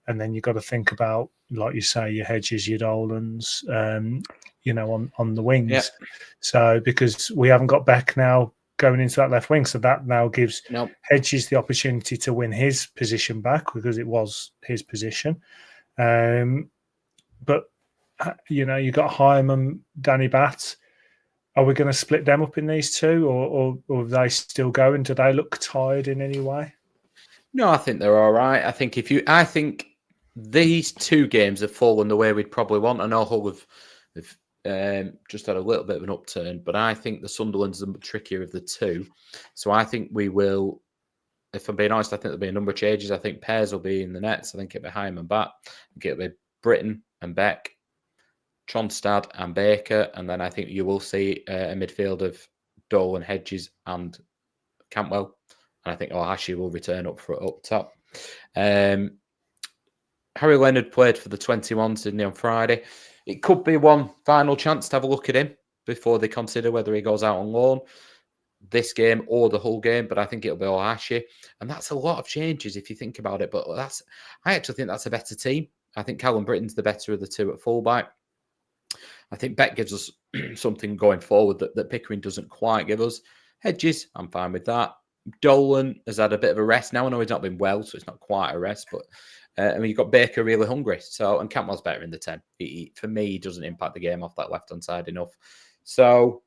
And then you've got to think about, like you say, your Hedges, your Dolans, on the wings. Yeah. So because we haven't got Beck now going into that left wing, so that now gives Hedges the opportunity to win his position back because it was his position. But you've got Hyman, Danny Batts. Are we going to split them up in these two, or are they still going? Do they look tired in any way? No, I think they're all right. I think these 2 games have fallen the way we'd probably want. I know Hull have just had a little bit of an upturn, but I think the Sunderland's the trickier of the 2. So I think we will, if I'm being honest, I think there'll be a number of changes. I think Pears will be in the nets. I think it'll be Hyman and Bat. I think it'll be Britton and Beck, Tronstad and Baker, and then I think you will see a midfield of Dolan, Hedges and Cantwell. And I think Hashi will return up top. Harry Leonard played for the 21s, didn't he, on Friday? It could be one final chance to have a look at him before they consider whether he goes out on loan this game or the whole game, but I think it'll be Hashi. And that's a lot of changes if you think about it, but I actually think that's a better team. I think Callum Britton's the better of the 2 at fullback. I think Beck gives us something going forward that Pickering doesn't quite give us. Hedges, I'm fine with that. Dolan has had a bit of a rest now. I know he's not been well, so it's not quite a rest, but you've got Baker really hungry. And Cantwell's better in the 10. For me, he doesn't impact the game off that left-hand side enough. So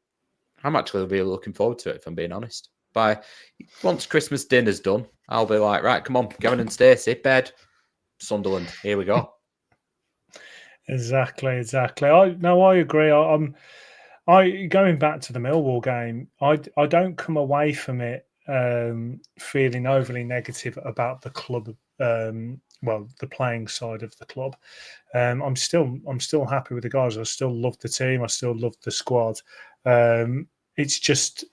I'm actually really looking forward to it, if I'm being honest. Once Christmas dinner's done, I'll be like, right, come on, Gavin and Stacey, bed, Sunderland, here we go. Exactly. I agree. I going back to the Millwall game, I don't come away from it feeling overly negative about the club the playing side of the club. I'm still happy with the guys. I still love the team. I still love the squad. It's just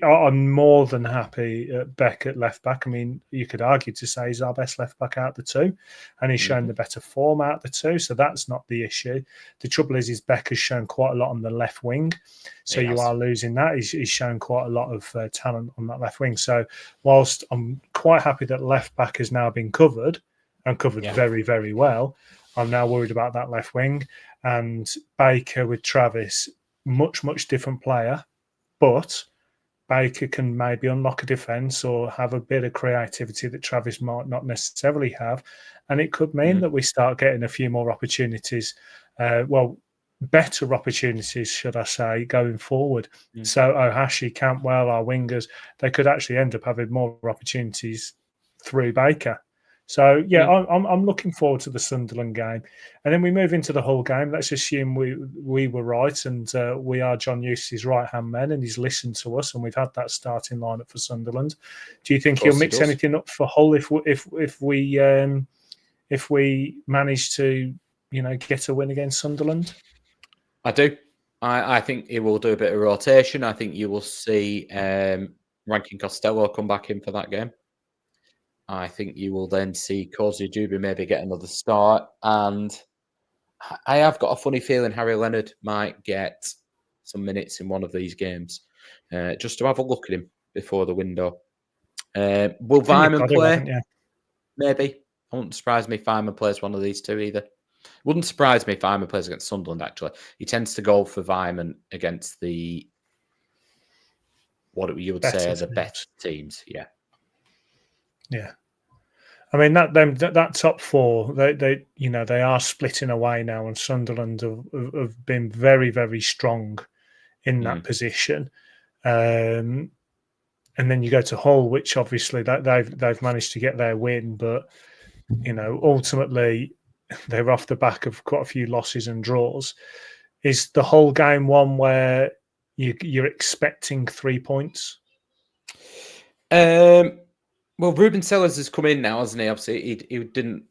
I'm more than happy at Beck at left back. I mean, you could argue to say he's our best left back out of the two, and he's shown the better form out of the two. So that's not the issue. The trouble is Beck has shown quite a lot on the left wing. So you are losing that. He's shown quite a lot of talent on that left wing. So whilst I'm quite happy that left back has now been covered and covered very, very well, I'm now worried about that left wing. And Baker with Travis, much, much different player, but Baker can maybe unlock a defence or have a bit of creativity that Travis might not necessarily have. And it could mean that we start getting a few more opportunities, better opportunities, should I say, going forward. So Ohashi, Campbell, our wingers, they could actually end up having more opportunities through Baker. So, I'm looking forward to the Sunderland game. And then we move into the Hull game. Let's assume we were right and we are John Eustace's right-hand man and he's listened to us and we've had that starting lineup for Sunderland. Do you think he'll mix anything up for Hull if we manage to, get a win against Sunderland? I do. I think he will do a bit of rotation. I think you will see Rankin Costello come back in for that game. I think you will then see Cozy Duby maybe get another start. And I have got a funny feeling Harry Leonard might get some minutes in one of these games, just to have a look at him before the window. Will Vyman play? Maybe. It wouldn't surprise me if Vyman plays one of these two either. Wouldn't surprise me if Vyman plays against Sunderland, actually. He tends to go for Vyman against the, what you would say are the best teams. Yeah. Yeah. I mean that top four, they are splitting away now, and Sunderland have been very, very strong in that position. And then you go to Hull, which obviously they've managed to get their win, but ultimately they're off the back of quite a few losses and draws. Is the Hull game one where you're expecting 3 points? Well, Ruben Sellers has come in now, hasn't he? Obviously, he didn't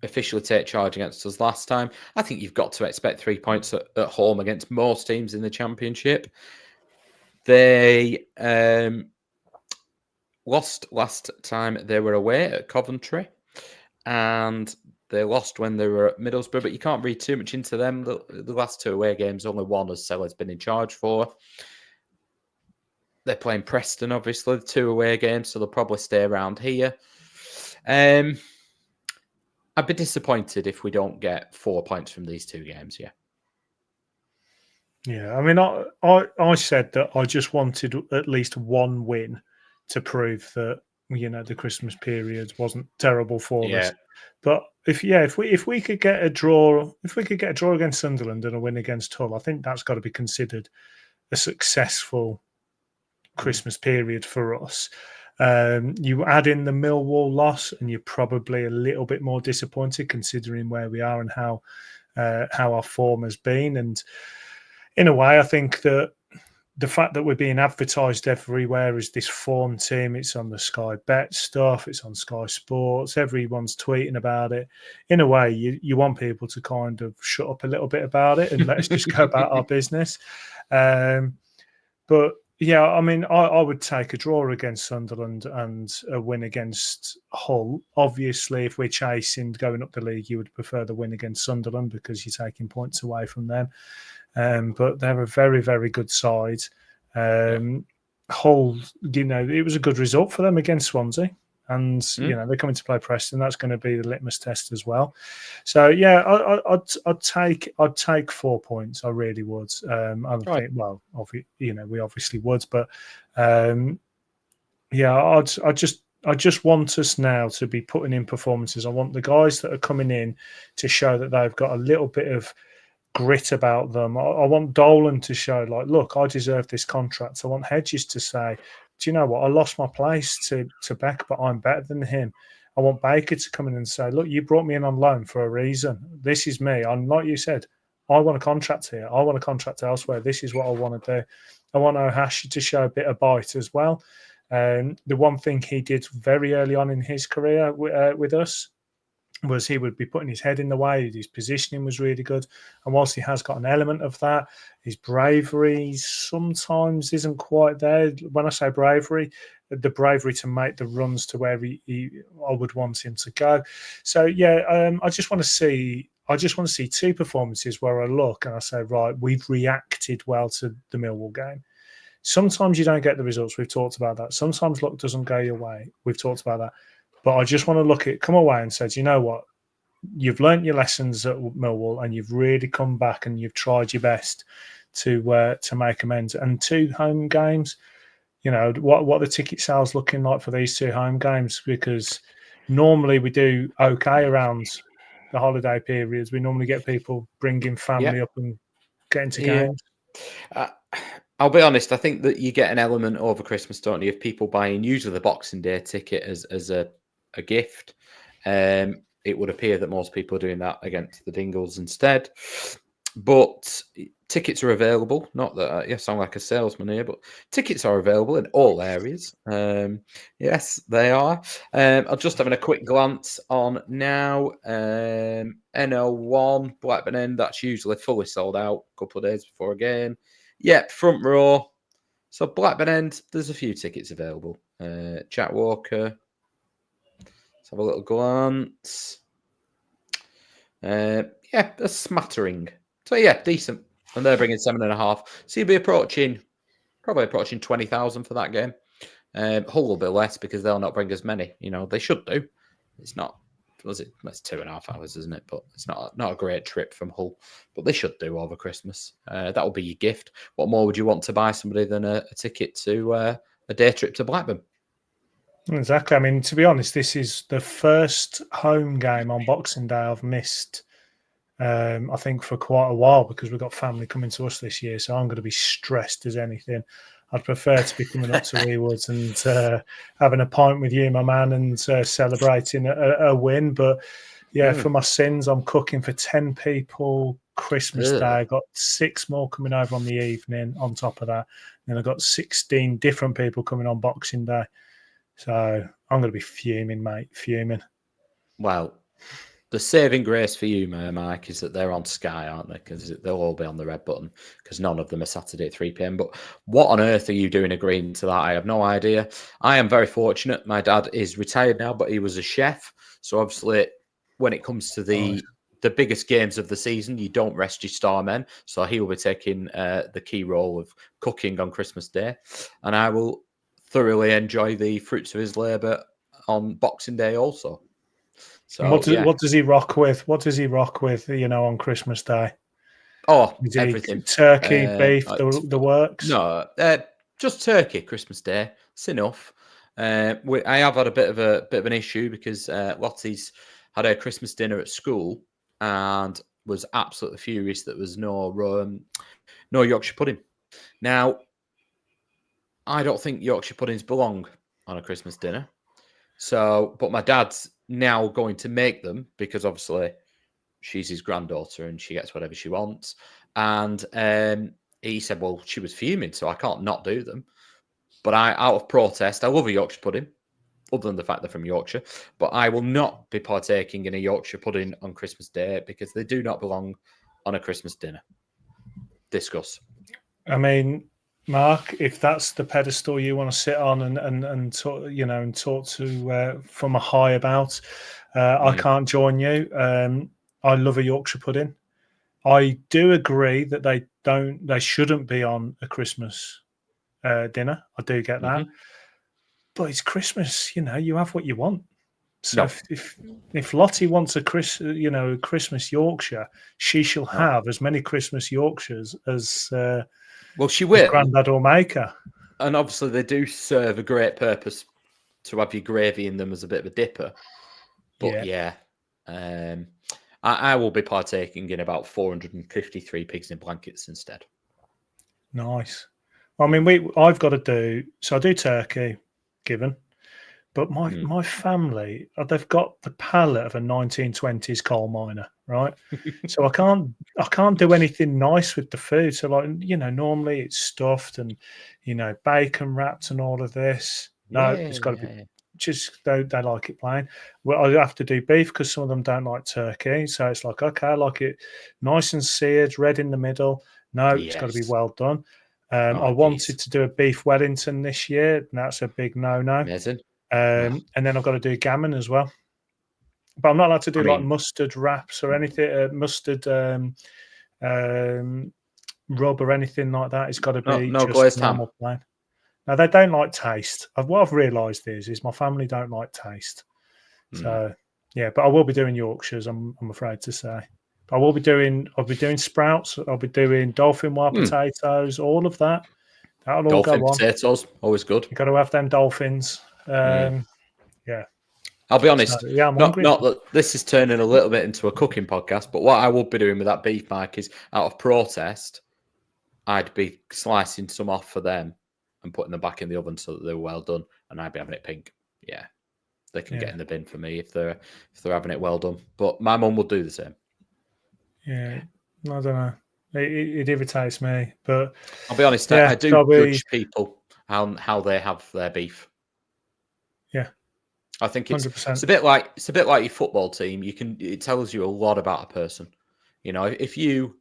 officially take charge against us last time. I think you've got to expect 3 points at home against most teams in the Championship. They lost last time they were away at Coventry, and they lost when they were at Middlesbrough, but you can't read too much into them. The last two away games, only one has Sellers been in charge for. They're playing Preston, obviously, the two away games, so they'll probably stay around here. I'd be disappointed if we don't get 4 points from these two games, yeah. Yeah, I mean, I said that I just wanted at least one win to prove that, the Christmas period wasn't terrible for us. But if we could get a draw, against Sunderland and a win against Hull, I think that's got to be considered a successful Christmas period for us. You add in the Millwall loss and you're probably a little bit more disappointed considering where we are and how our form has been. And in a way, I think that the fact that we're being advertised everywhere as this form team, it's on the Sky Bet stuff, it's on Sky Sports, everyone's tweeting about it. In a way, you want people to kind of shut up a little bit about it and let's just go about our business. But yeah, I mean, I would take a draw against Sunderland and a win against Hull. Obviously, if we're chasing going up the league, you would prefer the win against Sunderland because you're taking points away from them. But they're a very, very good side. Hull, it was a good result for them against Swansea. And, they're coming to play Preston. That's going to be the litmus test as well. So, yeah, I'd take 4 points. I really would. Think, well, we obviously would. But, I just want us now to be putting in performances. I want the guys that are coming in to show that they've got a little bit of grit about them. I want Dolan to show, look, I deserve this contract. I want Hedges to say, do you know what? I lost my place to Beck, but I'm better than him. I want Baker to come in and say, look, you brought me in on loan for a reason. This is me. I'm like you said, I want a contract here. I want a contract elsewhere. This is what I want to do. I want Ohashi to show a bit of bite as well. The one thing he did very early on in his career with us was he would be putting his head in the way. His positioning was really good. And whilst he has got an element of that, his bravery sometimes isn't quite there. When I say bravery, the bravery to make the runs to where I would want him to go. So, yeah, I just want to see two performances where I look and I say, right, we've reacted well to the Millwall game. Sometimes you don't get the results. We've talked about that. Sometimes luck doesn't go your way. We've talked about that. But I just want to come away and say, you know what? You've learnt your lessons at Millwall and you've really come back and you've tried your best to make amends. And 2 home games, you know, what the ticket sales looking like for these 2 home games? Because normally we do okay around the holiday periods. We normally get people bringing family up and getting to games. I'll be honest, I think that you get an element over Christmas, don't you, of people buying usually the Boxing Day ticket as a gift. It would appear that most people are doing that against the Dingles instead. But tickets are available. Not that I sound like a salesman here, but tickets are available in all areas. Yes, they are. I'm just having a quick glance on now. NL1, Blackburn End, that's usually fully sold out a couple of days before a game. Yeah, front row. So Blackburn End, there's a few tickets available. Jack Walker. Let's have a little glance. A smattering. So yeah, decent. And they're bringing 7.5. So you'll be probably approaching 20,000 for that game. Hull will be less because they'll not bring as many. You know, they should do. It's not. That's 2.5 hours, isn't it? But it's not a great trip from Hull. But they should do over Christmas. That will be your gift. What more would you want to buy somebody than a ticket to a day trip to Blackburn? Exactly. I mean, to be honest, this is the first home game on Boxing Day I've missed, I think, for quite a while because we've got family coming to us this year. So I'm going to be stressed as anything. I'd prefer to be coming up to Weewoods and having a pint with you, my man, and celebrating a win. But yeah, for my sins, I'm cooking for 10 people Christmas Day. I got 6 more coming over on the evening on top of that. And I've got 16 different people coming on Boxing Day. So I'm going to be fuming, mate, fuming. Well, the saving grace for you, Mike, is that they're on Sky, aren't they? Because they'll all be on the red button because none of them are Saturday at 3 p.m. But what on earth are you doing agreeing to that? I have no idea. I am very fortunate. My dad is retired now, but he was a chef. So obviously, when it comes to the biggest games of the season, you don't rest your star men. So he will be taking the key role of cooking on Christmas Day. And I will thoroughly enjoy the fruits of his labour on Boxing Day also. So what does he rock with? What does he rock with, on Christmas Day? Oh, everything. Turkey, beef, the works? No, just turkey Christmas Day. It's enough. I have had a bit of an issue because Lottie's had her Christmas dinner at school and was absolutely furious that there was no Yorkshire pudding. Now, I don't think Yorkshire puddings belong on a Christmas dinner. So, but my dad's now going to make them because obviously she's his granddaughter and she gets whatever she wants. And he said, well, she was fuming, so I can't not do them. But out of protest, I love a Yorkshire pudding, other than the fact they're from Yorkshire. But I will not be partaking in a Yorkshire pudding on Christmas Day because they do not belong on a Christmas dinner. Discuss. I mean, Mark, if that's the pedestal you want to sit on and talk, and talk to from a high about, I can't join you. I love a Yorkshire pudding. I do agree that they shouldn't be on a Christmas dinner. I do get that, but it's Christmas. You have what you want. So if Lottie wants a Christmas Yorkshire, she shall have as many Christmas Yorkshires as. Well, she will. Grandad will make her. And obviously they do serve a great purpose to have your gravy in them as a bit of a dipper. But I will be partaking in about 453 pigs in blankets instead. Nice. Well, I mean, I've got to do, so I do turkey, given. But my family, they've got the palate of a 1920s coal miner, right? So I can't do anything nice with the food. So normally it's stuffed and bacon wrapped and all of this. No, it's got to be just they like it plain. Well, I have to do beef because some of them don't like turkey. So it's like, okay, I like it nice and seared, red in the middle. No, it's got to be well done. I wanted to do a beef Wellington this year, and that's a big no-no. Amazing. And then I've got to do gammon as well. But I'm not allowed to do like mustard wraps or anything, mustard rub or anything like that. It's got to be just normal plain. Now, they don't like taste. What I've realised is my family don't like taste. So, yeah, but I will be doing Yorkshires, I'm afraid to say. I'll be doing sprouts. I'll be doing dolphin wild potatoes, all of that. That'll all go on. Dolphin potatoes, always good. You've got to have them dolphins. Yeah. I'll be honest. So, yeah, I'm not hungry. that this is turning a little bit into a cooking podcast, but what I would be doing with that beef, Mike, is out of protest, I'd be slicing some off for them and putting them back in the oven so that they were well done, and I'd be having it pink. Yeah, they can get in the bin for me if they're having it well done. But my mum will do the same. Yeah, I don't know. It irritates me, but I'll be honest. I do judge people how they have their beef. Yeah, I think 100%. It's a bit like your football team. It tells you a lot about a person. You know, if you,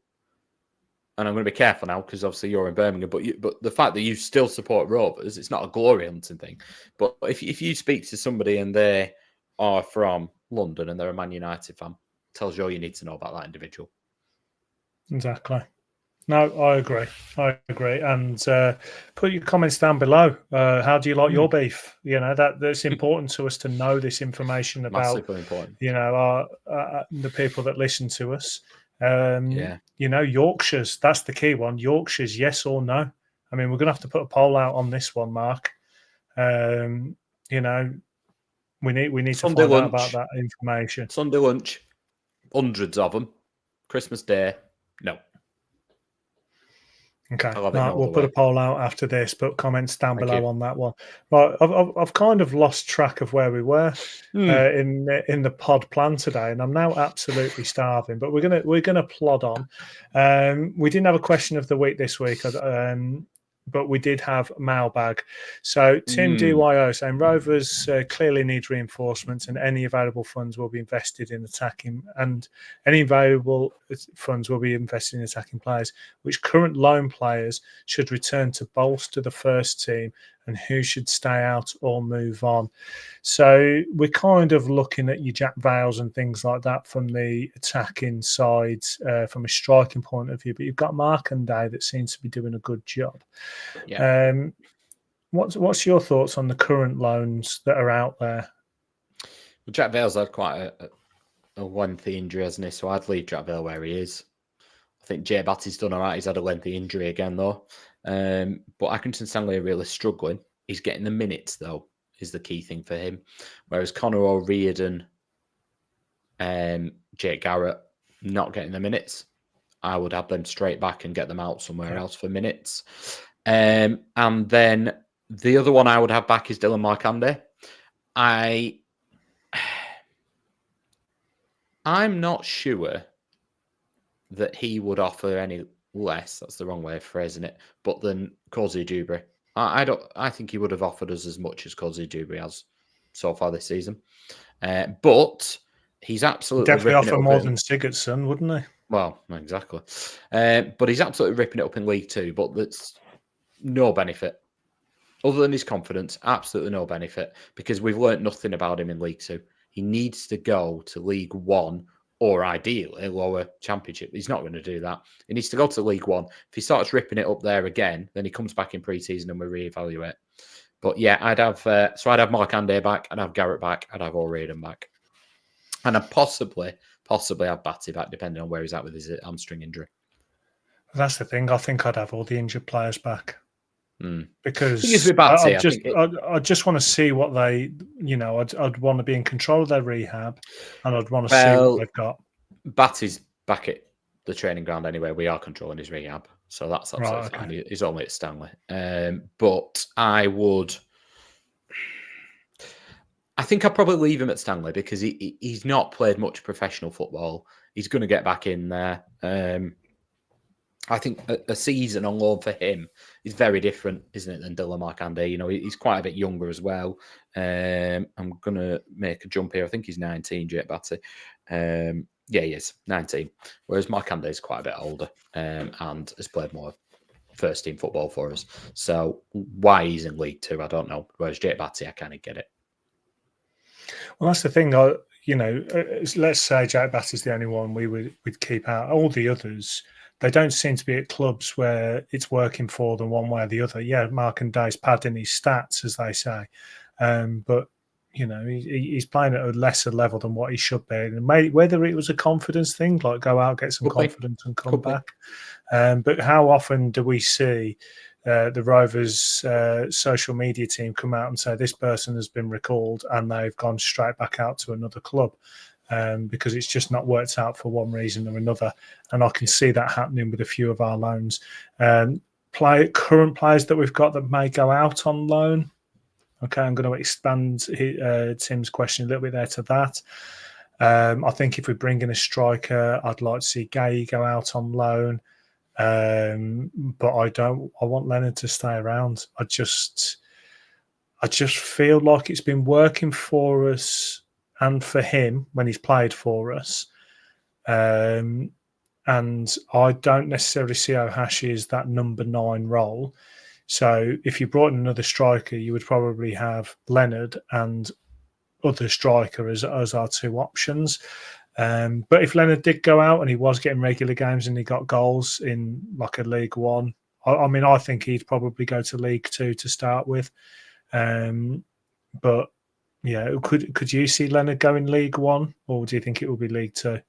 and I'm going to be careful now because obviously you're in Birmingham, but the fact that you still support Rovers, it's not a glory hunting thing. But if you speak to somebody and they are from London and they're a Man United fan, it tells you all you need to know about that individual. Exactly. No, I agree. And put your comments down below. How do you like your beef? You know, that's important to us to know this information about, you know, the people that listen to us. You know, Yorkshires, that's the key one. Yorkshires, yes or no? I mean, we're going to have to put a poll out on this one, Mark. You know, we need to find out about that information. Sunday lunch, hundreds of them. Christmas Day, no. Okay, we'll put a poll out after this, but comments down below on that one. Right, I've kind of lost track of where we were in the pod plan today, and I'm now absolutely starving. But we're gonna plod on. We didn't have a question of the week this week, but we did have mailbag. So Tim DYO saying Rovers clearly need reinforcements, and any available funds will be invested in attacking, and any available funds will be invested in attacking players. Which current loan players should return to bolster the first team, and who should stay out or move on? So we're kind of looking at your Jack Vales and things like that from the attacking side, from a striking point of view. But you've got Markanday that seems to be doing a good job. Yeah. What's your thoughts on the current loans that are out there? Well, Jack Vale's had quite a lengthy injury, hasn't he? So I'd leave Jack Vale where he is. I think Jay Batty's done all right. He's had a lengthy injury again, though. But Accrington Stanley are really struggling. He's getting the minutes, though, is the key thing for him. Whereas Connor O'Riordan, Jake Garrett, not getting the minutes. I would have them straight back and get them out somewhere else for minutes. And then the other one I would have back is Dylan Markanday. I'm not sure that he would offer any less, that's the wrong way of phrasing it, but than Cozy Dewberry. I think he would have offered us as much as Cozy Dewberry has so far this season. But he's absolutely definitely offer more than Sigurdsson, wouldn't he? Well, exactly. But he's absolutely ripping it up in League Two, but that's no benefit. Other than his confidence, absolutely no benefit, because we've learnt nothing about him in League Two. He needs to go to League One, or ideally lower Championship. He's not going to do that. He needs to go to League One. If he starts ripping it up there again, then he comes back in pre-season and we reevaluate. But yeah, I'd have Markanday back, I'd have Garrett back, I'd have O'Riordan back, and I'd possibly have Batty back, depending on where he's at with his hamstring injury. That's the thing. I think I'd have all the injured players back. Because Batty, I just want to see what they, you know, I'd want to be in control of their rehab, and I'd want to see what they've got. Batty's back at the training ground anyway. We are controlling his rehab, so that's absolutely fine. He's only at Stanley. But I think I'd probably leave him at Stanley because he's not played much professional football. He's going to get back in there. I think a season on loan for him is very different, isn't it, than Dylan Markande? You know, he's quite a bit younger as well. I'm going to make a jump here. I think he's 19, Jake Batty. Yeah, he is 19. Whereas Markande is quite a bit older and has played more first team football for us. So why he's in League Two, I don't know. Whereas Jake Batty, I kind of get it. Well, that's the thing. Let's say Jack Batty's the only one we'd keep out. All the others, they don't seem to be at clubs where it's working for them one way or the other. Yeah, Markande's padding his stats, as they say, but he's playing at a lesser level than what he should be. And whether it was a confidence thing, like go out, get some confidence and come back. But how often do we see the Rovers social media team come out and say this person has been recalled and they've gone straight back out to another club because it's just not worked out for one reason or another? And I can see that happening with a few of our loans. Current players that we've got that may go out on loan. Okay, I'm going to expand Tim's question a little bit there to that. I think if we bring in a striker, I'd like to see Gay go out on loan. But I want Leonard to stay around. I just feel like it's been working for us and for him when he's played for us. And I don't necessarily see Ohashi as that number 9 role. So if you brought in another striker, you would probably have Leonard and other striker as our two options. But if Leonard did go out and he was getting regular games and he got goals in like a League One, I think he'd probably go to League Two to start with. But yeah, could you see Leonard go in League One, or do you think it will be League Two?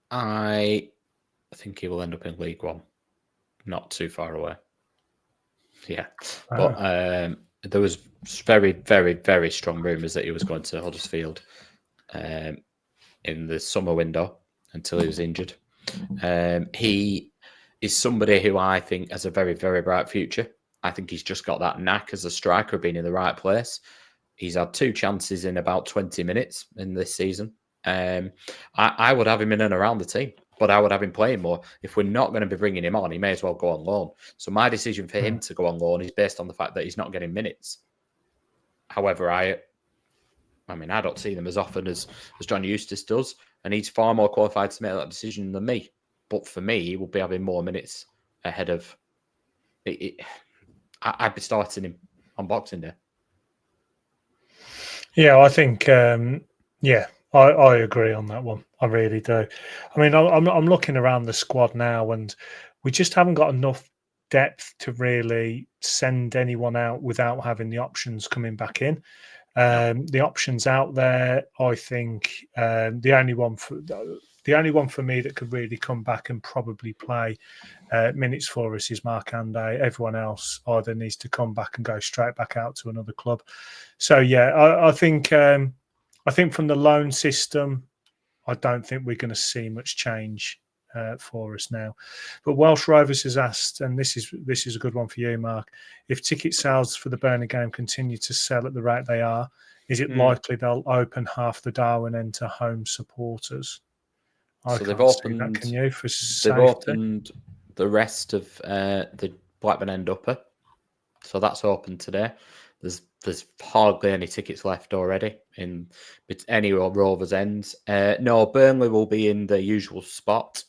I think he will end up in League One, not too far away. Yeah, but there was very, very, very strong rumours that he was going to Huddersfield in the summer window until he was injured. He is somebody who I think has a very, very bright future. I think he's just got that knack as a striker, being in the right place. He's had 2 chances in about 20 minutes in this season. I would have him in and around the team, but I would have him playing more. If we're not going to be bringing him on, he may as well go on loan. So my decision for him to go on loan is based on the fact that he's not getting minutes. However, I don't see them as often as John Eustace does, and he's far more qualified to make that decision than me. But for me, he will be having more minutes ahead of it. I'd be starting him on Boxing Day. Yeah, I think, I agree on that one. I really do. I mean, I'm looking around the squad now, and we just haven't got enough depth to really send anyone out without having the options coming back in. The options out there, I think, the only one for me that could really come back and probably play minutes for us is Markande. Everyone else either needs to come back and go straight back out to another club. So yeah, I think from the loan system, I don't think we're going to see much change for us now. But Welsh Rovers has asked, and this is a good one for you, Mark. If ticket sales for the Burnley game continue to sell at the rate they are, is it likely they'll open half the Darwen end to home supporters? So they've opened. That, can you? They've opened the rest of the Blackburn End upper, so that's open today. There's hardly any tickets left already in any Rovers ends. No, Burnley will be in the usual spot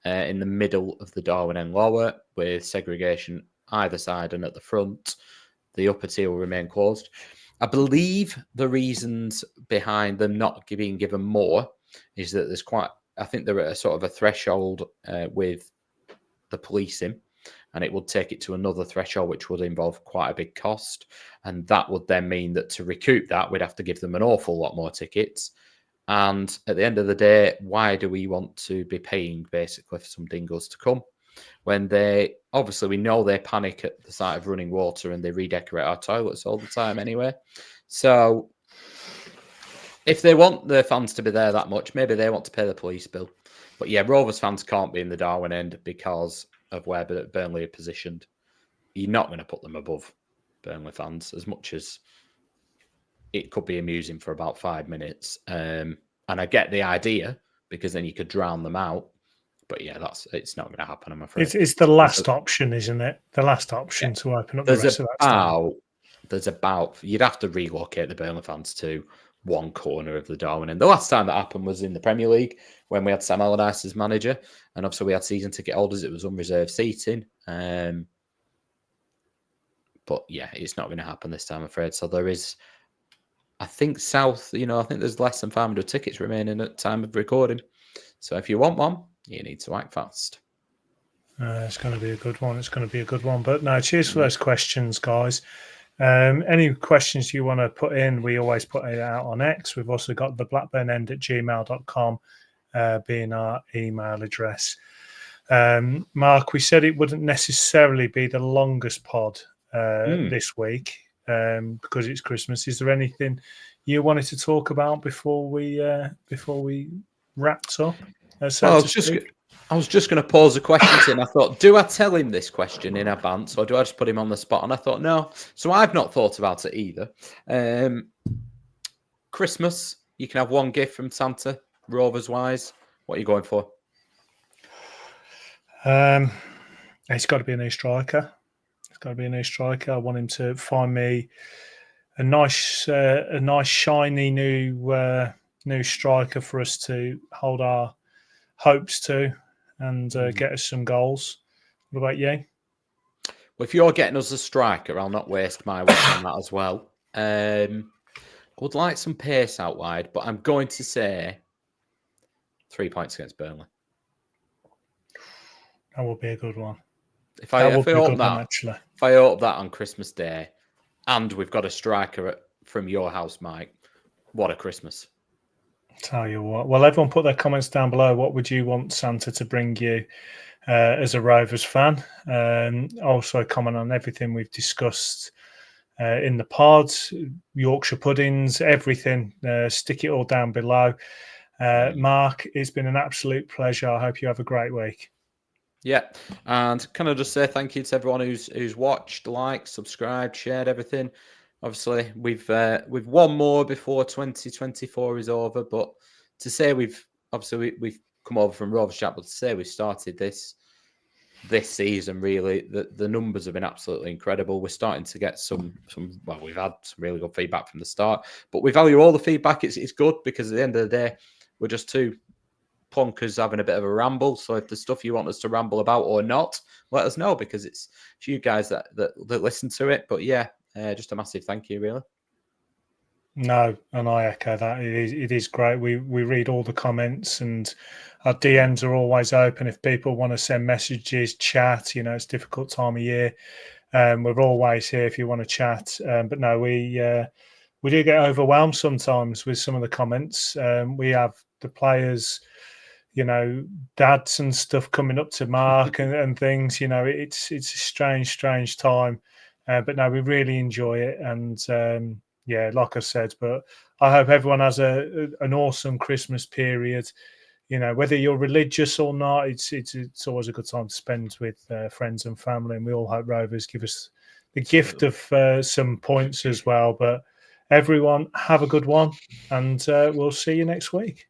in the middle of the Darwen End lower, with segregation either side and at the front. The upper tier will remain closed. I believe the reasons behind them not being given more is that I think they're at a sort of a threshold with the policing, and it would take it to another threshold, which would involve quite a big cost. And that would then mean that to recoup that, we'd have to give them an awful lot more tickets. And at the end of the day, why do we want to be paying basically for some dingoes to come when we know they panic at the sight of running water and they redecorate our toilets all the time anyway? So if they want the fans to be there that much, maybe they want to pay the police bill. But yeah, Rovers fans can't be in the Darwen End because of where Burnley are positioned. You're not going to put them above Burnley fans, as much as it could be amusing for about 5 minutes. And I get the idea, because then you could drown them out. But yeah, it's not going to happen, I'm afraid. It's the last option, isn't it? The last option to open up the rest of that stand. There's about you'd have to relocate the Burnley fans to one corner of the Darwin end. The last time that happened was in the Premier League when we had Sam Allardyce as manager, and obviously we had season ticket holders. It was unreserved seating. But yeah, it's not going to happen this time, I'm afraid. So there is, I think South, I think there's less than 500 tickets remaining at time of recording. So if you want one, you need to act fast. It's going to be a good one. But no, cheers for those questions, guys. Any questions you want to put in, we always put it out on X. We've also got the blackburnend@gmail.com being our email address. Mark, we said it wouldn't necessarily be the longest pod this week because it's Christmas. Is there anything you wanted to talk about before we wrapped up? I was just going to pose a question and I thought, do I tell him this question in advance or do I just put him on the spot? And I thought, no. So I've not thought about it either. Christmas, you can have one gift from Santa, Rovers-wise. What are you going for? It's got to be a new striker. I want him to find me a nice shiny new striker for us to hold our hopes to and get us some goals. What about you? Well, if you're getting us a striker, I'll not waste my wish on that as well. I would like some pace out wide, but I'm going to say 3 points against Burnley. That would be a good one. If I hope that on Christmas Day, and we've got a striker from your house, Mike, what a Christmas. Tell you what. Well, everyone put their comments down below. What would you want Santa to bring you as a Rovers fan? Also comment on everything we've discussed in the pods, Yorkshire puddings, everything. Stick it all down below. Mark, it's been an absolute pleasure. I hope you have a great week. Yeah, and can I just say thank you to everyone who's watched, liked, subscribed, shared everything. Obviously, we've won more before 2024 is over, but to say we've come over from Rovers Chat, but to say we started this season, really, the numbers have been absolutely incredible. We're starting to get we've had some really good feedback from the start, but we value all the feedback. It's good because at the end of the day, we're just two plonkers having a bit of a ramble. So if there's stuff you want us to ramble about or not, let us know because it's you guys that listen to it. But yeah, just a massive thank you, really. No, and I echo that. It is great. We read all the comments and our DMs are always open. If people want to send messages, chat, it's a difficult time of year. We're always here if you want to chat. But no, we do get overwhelmed sometimes with some of the comments. We have the players, dads and stuff coming up to Mark and things. It's a strange time. But no, we really enjoy it. And yeah, like I said, but I hope everyone has an awesome Christmas period. Whether you're religious or not, it's always a good time to spend with friends and family. And we all hope Rovers give us the gift of some points as well. But everyone, have a good one, and we'll see you next week.